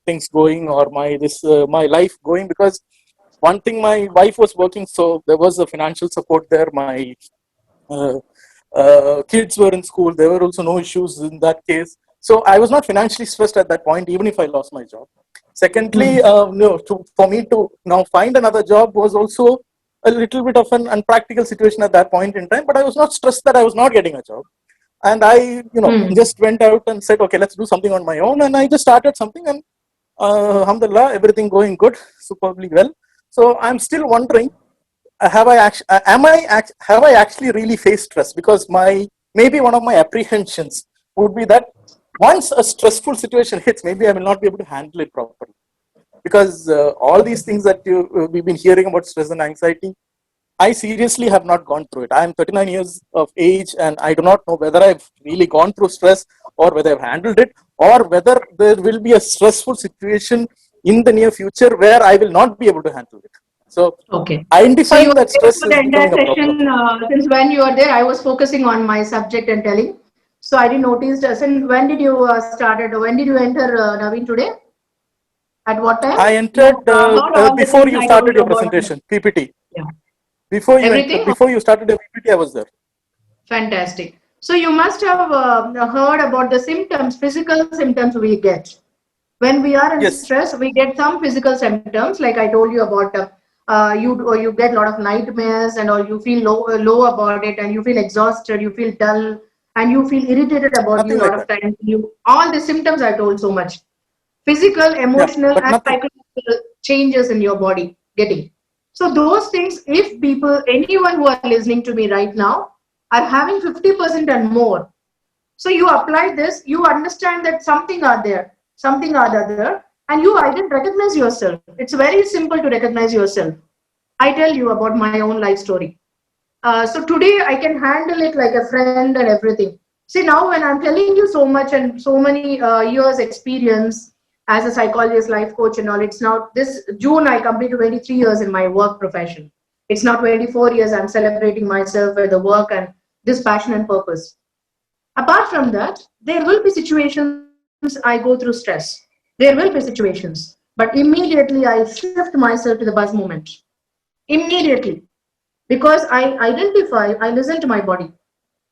things going, or my life going, because one thing, my wife was working, so there was a financial support there. My uh, kids were in school, there were also no issues in that case. So I was not financially stressed at that point, even if I lost my job. Secondly, Hmm. for me to now find another job was also a little bit of an unpractical situation at that point in time, but I was not stressed that I was not getting a job. And I Hmm. just went out and said, okay, let's do something on my own. And I just started something, and alhamdulillah, everything going good, superbly well. So I'm still wondering, have I actually really faced stress? Because maybe one of my apprehensions would be that once a stressful situation hits, maybe I will not be able to handle it properly. Because all these things that we've been hearing about stress and anxiety, I seriously have not gone through it. I am 39 years of age, and I do not know whether I've really gone through stress, or whether I've handled it, or whether there will be a stressful situation in the near future where I will not be able to handle it. So Okay. So you identifying are that there stress for the is entire becoming a problem session. for me. Since when you are there, I was focusing on my subject and telling. So I didn't notice. Since when did you started? When did you enter Naveen today? At what time? I You entered heard all the before things you I told started you your about. presentation, PPT. Yeah. Everything? Before you started your PPT, I was there. Fantastic. So you must have heard about the symptoms, physical symptoms we get. When we are in Yes, stress, we get some physical symptoms, like I told you about you get a lot of nightmares, and or you feel low about it, and you feel exhausted, you feel dull, and you feel irritated about you nothing a lot like of that. times. You all the symptoms I told so much. Physical, Yeah, emotional, but and nothing. psychological changes in your body getting. So those things, if people, anyone who are listening to me right now, are having 50% and more, so you apply this, you understand that something are there, and you I didn't recognize yourself. It's very simple to recognize yourself. I tell you about my own life story. So today I can handle it like a friend and everything. See, now when I'm telling you so much and so many years experience as a psychologist, life coach and all, it's now this June I complete 23 years in my work profession. It's now 24 years I'm celebrating myself with the work and this passion and purpose. Apart from that, there will be situations I go through stress. There will be situations, but immediately I shift myself to the buzz moment. Immediately. Because I identify, I listen to my body.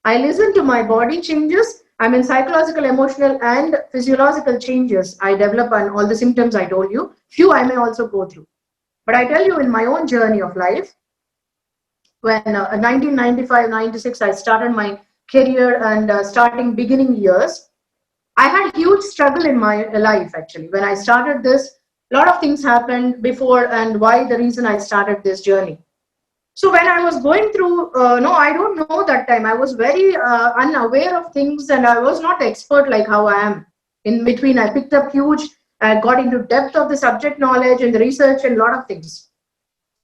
I listen to my body changes. I mean, psychological, emotional, and physiological changes I develop, and all the symptoms I told you. Few I may also go through. But I tell you, in my own journey of life, when 1995, 96, I started my career and beginning years, I had huge struggle in my life actually. When I started this, a lot of things happened before and why the reason I started this journey. So when I was going through, no, I don't know that time. I was very unaware of things and I was not expert like how I am. In between, I picked up huge, got into depth of the subject knowledge and the research and a lot of things.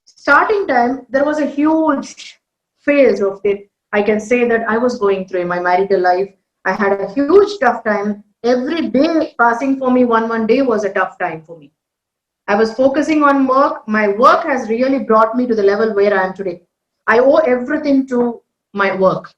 Starting time, there was a huge phase of it. I can say that I was going through in my marital life. I had a huge tough time. Every day passing for me, one day was a tough time for me. I was focusing on work. My work has really brought me to the level where I am today. I owe everything to my work.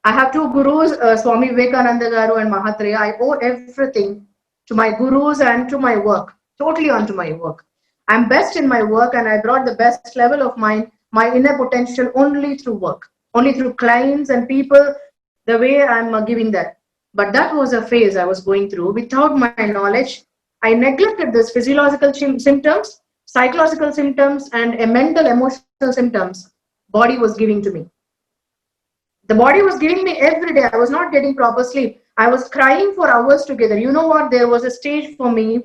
I have two gurus, Swami Vivekananda Garu and Mahatreya. I owe everything to my gurus and to my work, totally onto my work. I'm best in my work and I brought the best level of my inner potential only through work, only through clients and people, the way I'm giving that. But that was a phase I was going through. Without my knowledge, I neglected this physiological symptoms, psychological symptoms, and a mental, emotional symptoms body was giving to me. The body was giving me every day. I was not getting proper sleep. I was crying for hours together. You know what? There was a stage for me.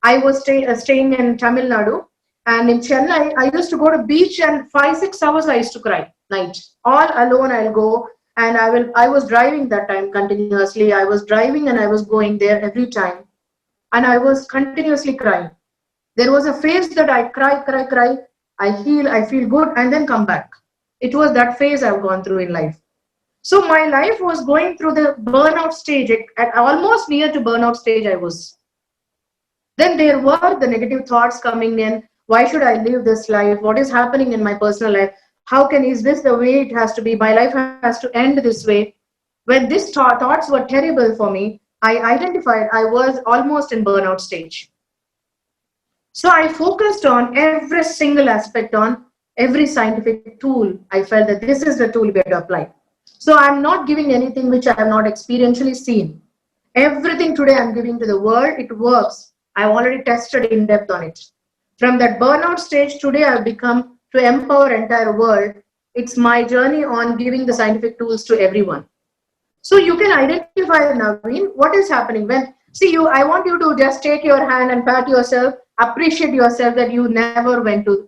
I was staying in Tamil Nadu, and in Chennai, I used to go to beach and 5-6 hours I used to cry night. All alone I'll go and I was driving that time continuously. I was driving and I was going there every time. And I was continuously crying. There was a phase that I cry. I heal, I feel good, and then come back. It was that phase I've gone through in life. So my life was going through the burnout stage. At almost near to burnout stage I was. Then there were the negative thoughts coming in. Why should I live this life? What is happening in my personal life? Is this the way it has to be? My life has to end this way. When these thoughts were terrible for me, I identified I was almost in burnout stage. So I focused on every single aspect, on every scientific tool. I felt that this is the tool we have to apply. So I'm not giving anything which I have not experientially seen. Everything today I'm giving to the world, it works. I've already tested in depth on it. From that burnout stage, today I've become to empower entire world. It's my journey on giving the scientific tools to everyone. So you can identify, Naveen, what is happening when, I want you to just take your hand and pat yourself, appreciate yourself that you never went to,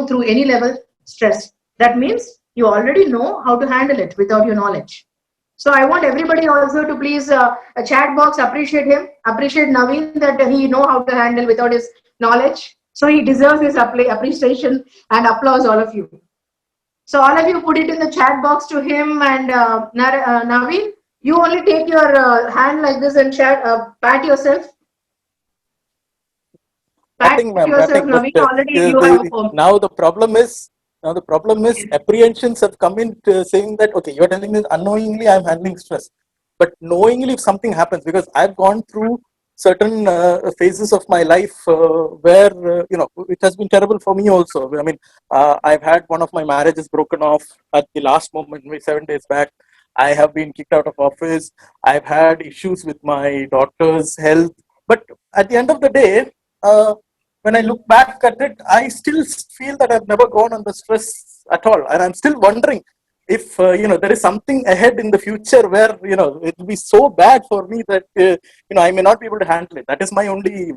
through any level stress. That means you already know how to handle it without your knowledge. So I want everybody also to please a chat box, appreciate him, appreciate Naveen that he know how to handle without his knowledge. So he deserves his appreciation and applause, all of you. So all of you put it in the chat box to him and Naveen, you only take your hand like this and pat yourself. Patting, ma'am, patting. Naveen, already you have now the problem is apprehensions have come in saying that, okay, you're telling me unknowingly I'm handling stress. But knowingly if something happens, because I've gone through certain phases of my life where, it has been terrible for me also. I mean, I've had one of my marriages broken off at the last moment, maybe 7 days back. I have been kicked out of office. I've had issues with my daughter's health. But at the end of the day, when I look back at it, I still feel that I've never gone under stress at all. And I'm still wondering if, there is something ahead in the future where, it will be so bad for me that, I may not be able to handle it. That is my only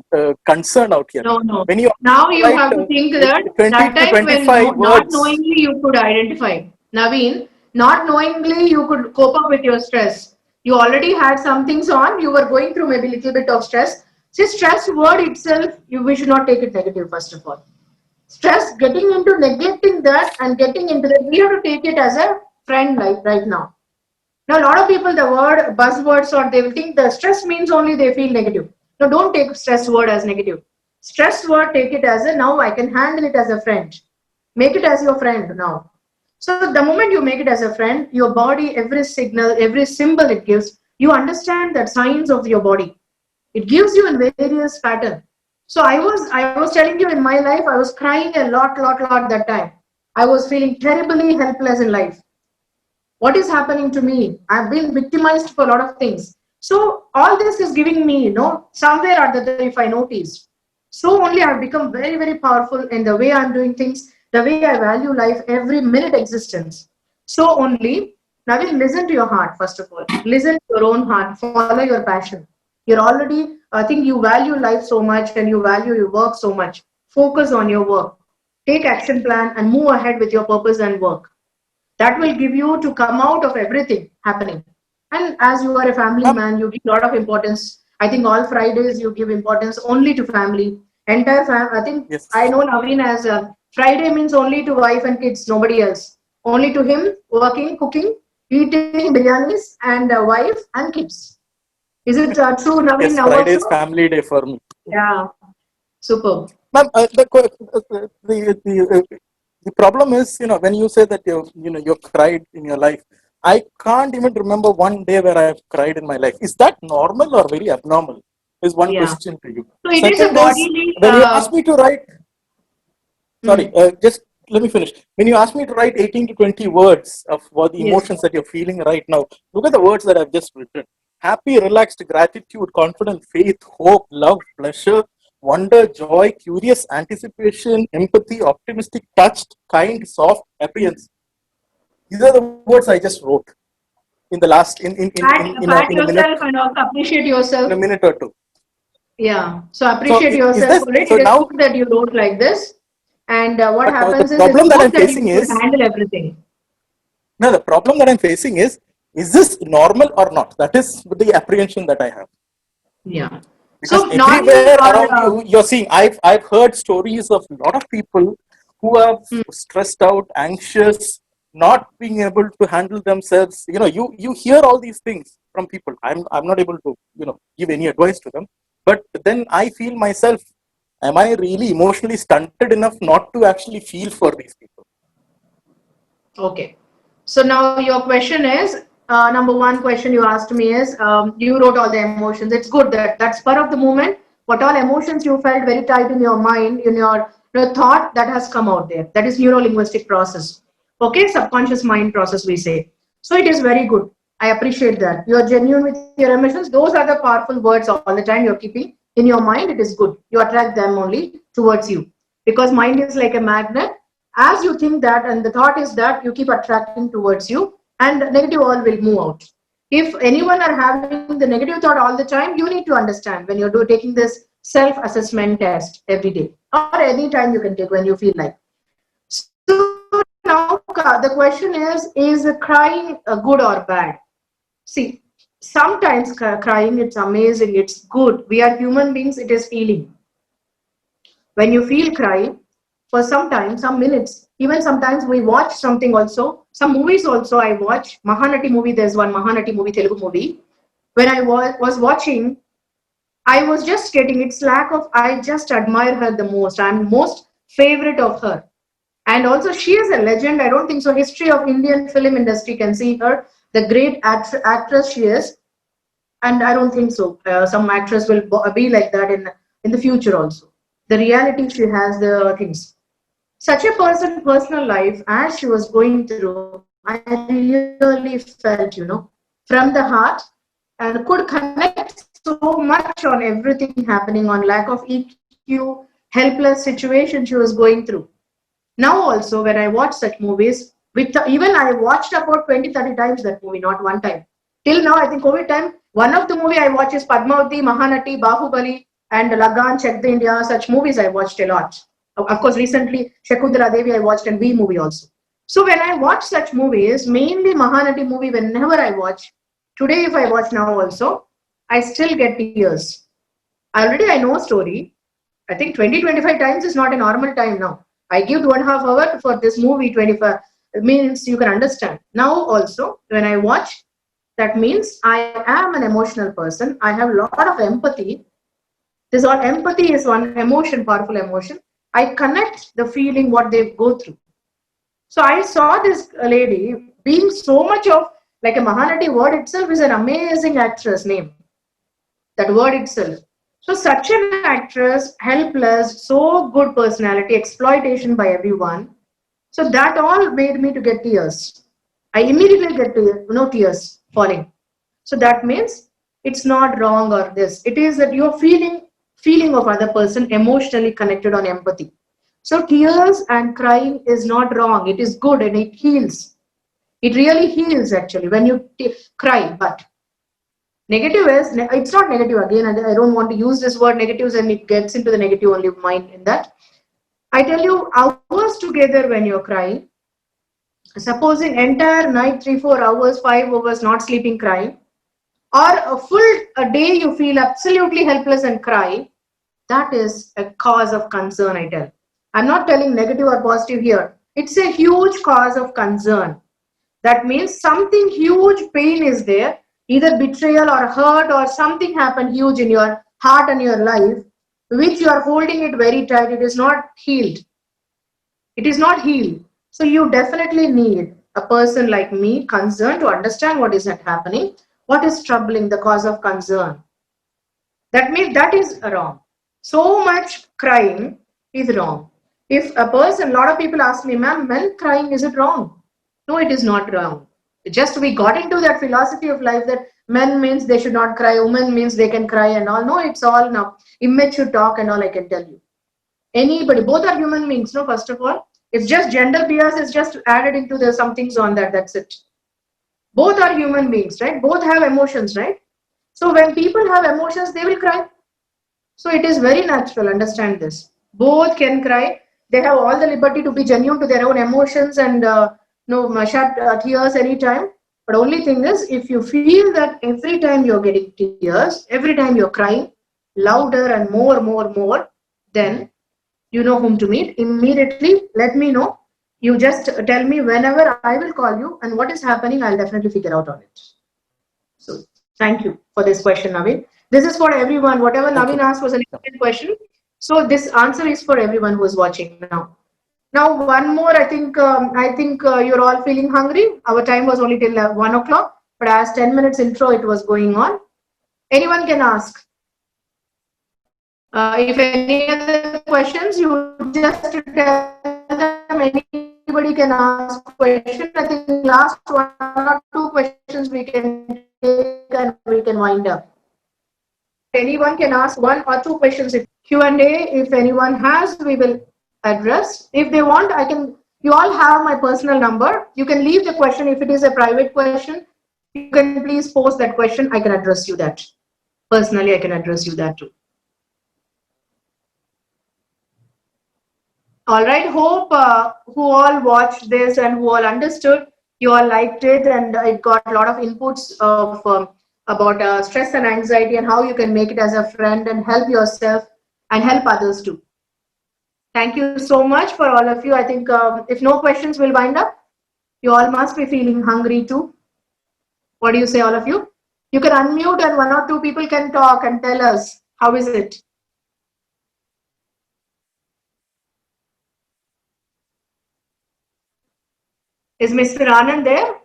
concern out here. No. When you now you have to think that 20 that to time when 25 not words. knowingly you could identify. Naveen, not knowingly you could cope up with your stress. You already had some things on, you were going through maybe a little bit of stress. See, stress word itself, we should not take it negative, first of all. Stress, getting into neglecting that and getting into that, we have to take it as a friend like right now. Now, a lot of people, the word buzzwords, or they will think the stress means only they feel negative. No, don't take stress word as negative. Stress word, take it as a, now I can handle it as a friend. Make it as your friend now. So the moment you make it as a friend, your body, every signal, every symbol it gives, you understand that signs of your body. It gives you in various pattern. So I was telling you in my life, I was crying a lot that time. I was feeling terribly helpless in life. What is happening to me? I've been victimized for a lot of things. So all this is giving me, somewhere or the other, if I notice. So only I've become very, very powerful in the way I'm doing things, the way I value life, every minute existence. So only, Naveen, listen to your heart, first of all. Listen to your own heart. Follow your passion. You're already, I think you value life so much and you value your work so much. Focus on your work. Take action plan and move ahead with your purpose and work. That will give you to come out of everything happening. And as you are a family man, you give a lot of importance. I think all Fridays you give importance only to family. Entire I think Yes. I know Naveen as Friday means only to wife and kids, nobody else. Only to him, working, cooking, eating biryanis, and wife and kids. Is it true, Naveen? Yes, Now Friday is also? family day for me. Yeah, superb. Ma'am, the problem is, when you say that you've cried in your life, I can't even remember one day where I've cried in my life. Is that normal or very abnormal? Is one Yeah. question to you. So it is a Second is, bodily. when you ask me to write, sorry, just let me finish. When you ask me to write 18 to 20 words of what the Yes. emotions that you're feeling right now, look at the words that I've just written. Happy, relaxed, gratitude, confident, faith, hope, love, pleasure, wonder, joy, curious, anticipation, empathy, optimistic, touched, kind, soft, apprehensive. These are the words I just wrote in the last in Pat a minute, yourself and also appreciate yourself. in a minute or two. Yeah. So So appreciate is yourself this for it. so It is now? good that you wrote like this. And what But now the happens is it's problem that good I'm that you facing could is handle everything. no. The problem that I'm facing is this normal or not? That is the apprehension that I have. Yeah. Because So normal everywhere or around you, you're seeing. I've heard stories of a lot of people who are stressed out, anxious, not being able to handle themselves. You hear all these things from people. I'm not able to give any advice to them. But then I feel myself. Am I really emotionally stunted enough not to actually feel for these people? okay. So now your question is number one question you asked me is you wrote all the emotions. It's good that that's part of the moment. What all emotions you felt very tight in your mind, in your thought that has come out there. That is neuro linguistic process. Okay, subconscious mind process we say. So it is very good. I appreciate that. You are genuine with your emotions. Those are the powerful words all the time you're keeping in your mind. It is good. You attract them only towards you because mind is like a magnet. As you think that and the thought is that you keep attracting towards you and negative all will move out. If anyone are having the negative thought all the time, you need to understand when you're taking this self-assessment test every day or any time you can take when you feel like. So now the question is crying good or bad? See, sometimes crying, it's amazing, it's good. We are human beings, it is feeling. When you feel crying, for some time, some minutes, even sometimes we watch something also, some movies also I watch. Mahanati movie, there's one Mahanati movie, Telugu movie. When I was watching, I was just getting its lack of, I just admire her the most. I'm most favorite of her. And also she is a legend. I don't think so. History of Indian film industry can see her, the great actress she is. And I don't think so. Some actress will be like that in the future also. The reality she has, the things. Such a person, personal life, as she was going through, I really felt, from the heart and could connect so much on everything happening on lack of EQ, helpless situation she was going through. Now also, when I watch such movies, even I watched about 20, 30 times that movie, not one time. Till now, I think COVID time, one of the movie I watch is Padmavati, Mahanati, Bahubali, and Lagan, Check the India. Such movies I watched a lot. Of course, recently, Shakuntala Devi I watched and V movie also. So when I watch such movies, mainly Mahanati movie, whenever I watch, today if I watch now also, I still get tears. Already I know story. I think 20, 25 times is not a normal time now. I give 1.5 hours for this movie, 25 means you can understand. Now also, when I watch, that means I am an emotional person. I have a lot of empathy. This all empathy is one emotion, powerful emotion. I connect the feeling what they go through. So I saw this lady being so much of like a Mahanati word itself is an amazing actress name. That word itself. So such an actress, helpless, so good personality, exploitation by everyone. So that all made me to get tears. I immediately get tears falling. So that means it's not wrong or this. It is that you're feeling of other person, emotionally connected on empathy. So tears and crying is not wrong. It is good and it heals. It really heals actually when you cry. But negative is, it's not negative again. I don't want to use this word negatives and it gets into the negative only mind in that. I tell you, hours together when you're crying, supposing entire night, 3-4 hours, 5 hours not sleeping crying, or a day you feel absolutely helpless and cry, that is a cause of concern, I tell. I'm not telling negative or positive here. It's a huge cause of concern. That means something huge pain is there, either betrayal or hurt or something happened huge in your heart and your life, which you are holding it very tight. It is not healed. It is not healed. So you definitely need a person like me concerned to understand what is happening, what is troubling, the cause of concern. That means that is wrong. So much crying is wrong. If a person, a lot of people ask me, ma'am, men crying, is it wrong? No, it is not wrong. Just we got into that philosophy of life that men means they should not cry, women means they can cry and all. No, it's all now immature talk and all, I can tell you. Anybody, both are human beings, no, first of all. It's just gender bias is just added into the some things on that, that's it. Both are human beings, right? Both have emotions, right? So when people have emotions, they will cry. So it is very natural, understand this. Both can cry. They have all the liberty to be genuine to their own emotions and shed tears anytime. But only thing is, if you feel that every time you're getting tears, every time you're crying, louder and more, then you know whom to meet. Immediately, let me know. You just tell me whenever I will call you and what is happening, I'll definitely figure out on it. So thank you for this question, Naveen. This is for everyone. Whatever Naveen asked was an important question. So this answer is for everyone who is watching now. Now, one more, I think you're all feeling hungry. Our time was only till 1 o'clock, but as 10 minutes intro, it was going on. Anyone can ask. If any other questions, you just tell them. Anybody can ask question. I think last 1 or 2 questions we can take and we can wind up. Anyone can ask 1 or 2 questions. Q&A, if anyone has, we will address. If they want, you all have my personal number. You can leave the question. If it is a private question, you can please post that question. I can address you that. Personally, I can address you that too. All right, hope who all watched this and who all understood, you all liked it, and it got a lot of inputs of about stress and anxiety and how you can make it as a friend and help yourself and help others too. Thank you so much for all of you. I think if no questions, we'll wind up. You all must be feeling hungry too. What do you say, all of you? You can unmute and 1 or 2 people can talk and tell us, how is it? Is Mr. Anand there?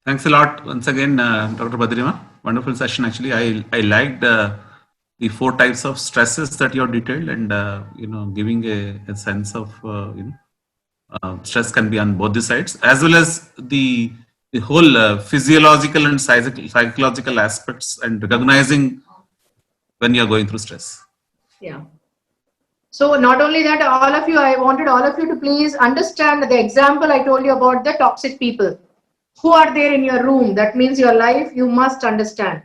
Thanks a lot once again, Dr. Badrima. Wonderful session. Actually, I liked the 4 types of stresses that you have detailed, and giving a sense of stress can be on both the sides, as well as the whole physiological and psychological aspects, and recognizing when you are going through stress. Yeah. So not only that, all of you, I wanted all of you to please understand the example I told you about the toxic people who are there in your room. That means your life, you must understand.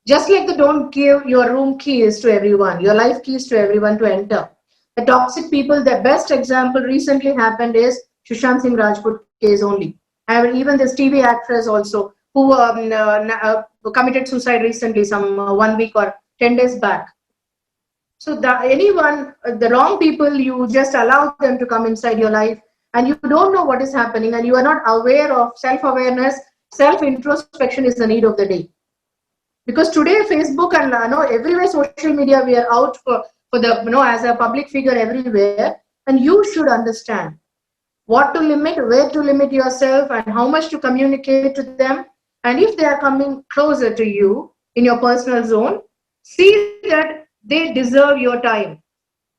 Just like they don't give your room keys to everyone, your life keys to everyone to enter. The toxic people, the best example recently happened is Sushant Singh Rajput case only. And even this TV actress also who committed suicide recently, some 1 week or 10 days back. So the wrong people, you just allow them to come inside your life and you don't know what is happening and you are not aware of self-awareness. Self-introspection is the need of the day. Because today Facebook and everywhere social media, we are out for the as a public figure everywhere, and you should understand what to limit, where to limit yourself, and how much to communicate to them. And if they are coming closer to you in your personal zone, see that They deserve your time.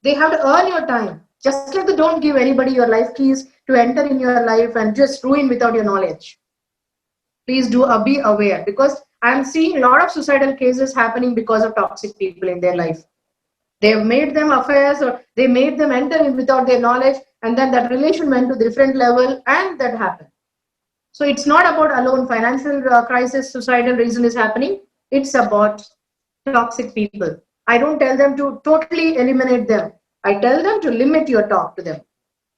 They have to earn your time. Just like they don't give anybody your life keys to enter in your life and just ruin without your knowledge. Please do be aware, because I'm seeing a lot of suicidal cases happening because of toxic people in their life. They've made them affairs, or they made them enter in without their knowledge, and then that relation went to different level, and that happened. So it's not about alone financial crisis, suicidal reason is happening. It's about toxic people. I don't tell them to totally eliminate them. I tell them to limit your talk to them.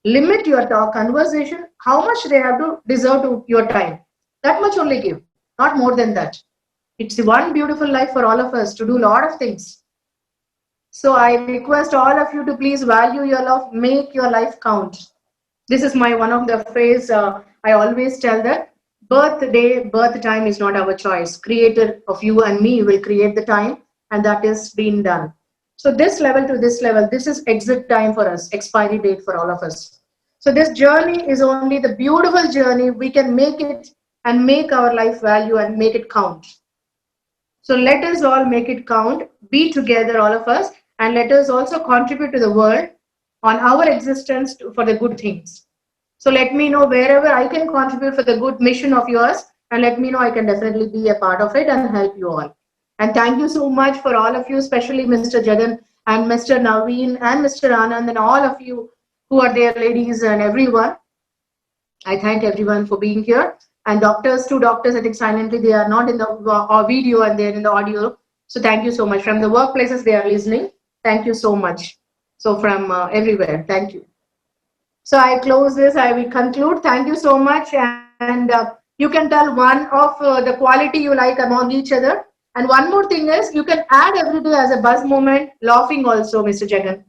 Limit your talk, conversation, how much they have to deserve to your time. That much only give, not more than that. It's one beautiful life for all of us to do a lot of things. So I request all of you to please value your love, make your life count. This is my one of the phrase I always tell that birth time is not our choice. Creator of you and me will create the time, and that is being done. So this level to this level, this is exit time for us, expiry date for all of us. So this journey is only the beautiful journey. We can make it and make our life value and make it count. So let us all make it count, be together all of us, and let us also contribute to the world on our existence for the good things. So let me know wherever I can contribute for the good mission of yours, and let me know I can definitely be a part of it and help you all. And thank you so much for all of you, especially Mr. Jagan and Mr. Naveen and Mr. Anand and all of you who are there, ladies and everyone. I thank everyone for being here. And doctors, two doctors, I think silently, they are not in the video and they're in the audio. So thank you so much. From the workplaces, they are listening. Thank you so much. So from everywhere, thank you. So I close this, I will conclude. Thank you so much. And you can tell one of the quality you like among each other. And one more thing is, you can add every day as a buzz moment, laughing also, Mr. Jagan.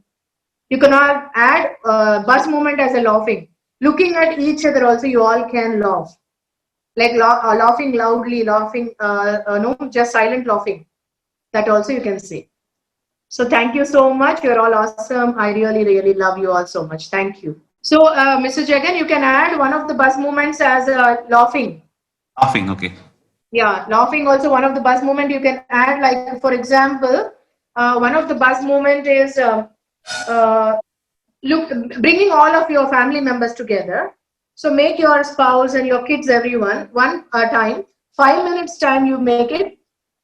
You can add buzz moment as a laughing. Looking at each other also, you all can laugh. Like laughing loudly, laughing, no, just silent laughing. That also you can say. So thank you so much. You're all awesome. I really, really love you all so much. Thank you. So, Mr. Jagan, you can add one of the buzz moments as laughing. Laughing, okay. Yeah, laughing also one of the buzz moment you can add. Like, for example, one of the buzz moment is bringing all of your family members together. So make your spouse and your kids, everyone, one time, 5 minutes time you make it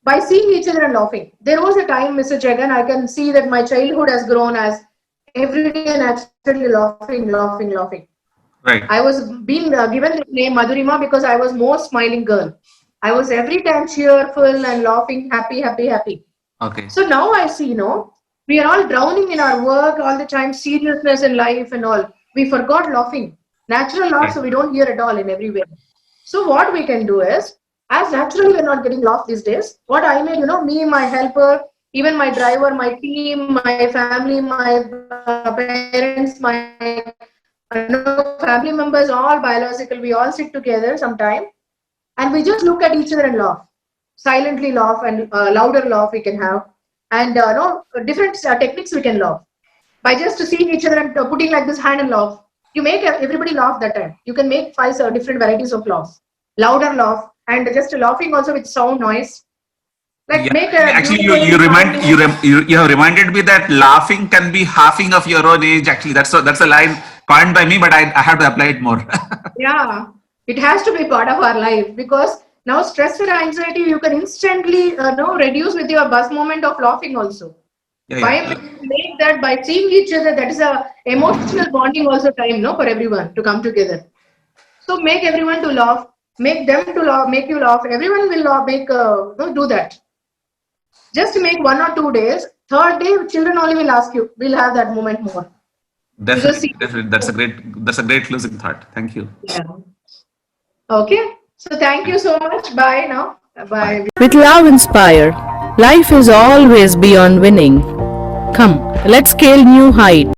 by seeing each other and laughing. There was a time, Mr. Jagan, I can see that my childhood has grown as every day naturally laughing. Right. I was being given the name Madhurima because I was more smiling girl. I was every time cheerful and laughing, happy. Okay. So now I see, we are all drowning in our work all the time, seriousness in life and all. We forgot laughing. Natural laugh, so we don't hear at all in everywhere. So what we can do is, as naturally we're not getting laugh these days, what I made, me, my helper, even my driver, my team, my family, my parents, my family members, all biological, we all sit together sometime and we just look at each other and laugh. Silently laugh and louder laugh we can have. And different techniques we can laugh. By just seeing each other and putting like this hand and laugh. You make everybody laugh that time. You can make 5 different varieties of laugh. Louder laugh and just laughing also with sound noise. Like make a actually you have reminded me that laughing can be halving of your own age. Actually, that's a line coined by me, but I have to apply it more. Yeah, it has to be part of our life because now stress and anxiety you can instantly reduce with your buzz moment of laughing also. By make that by seeing each other, that is a emotional bonding also time, for everyone to come together. So make everyone to laugh, make them to laugh, make you laugh. Everyone will laugh, do that. Just make 1 or 2 days. 3rd day, children only will ask you. We'll have that moment more. Definitely. That's a great closing thought. Thank you. Yeah. Okay. So thank you so much. Bye now. Bye. With Love Inspire, life is always beyond winning. Come, let's scale new heights.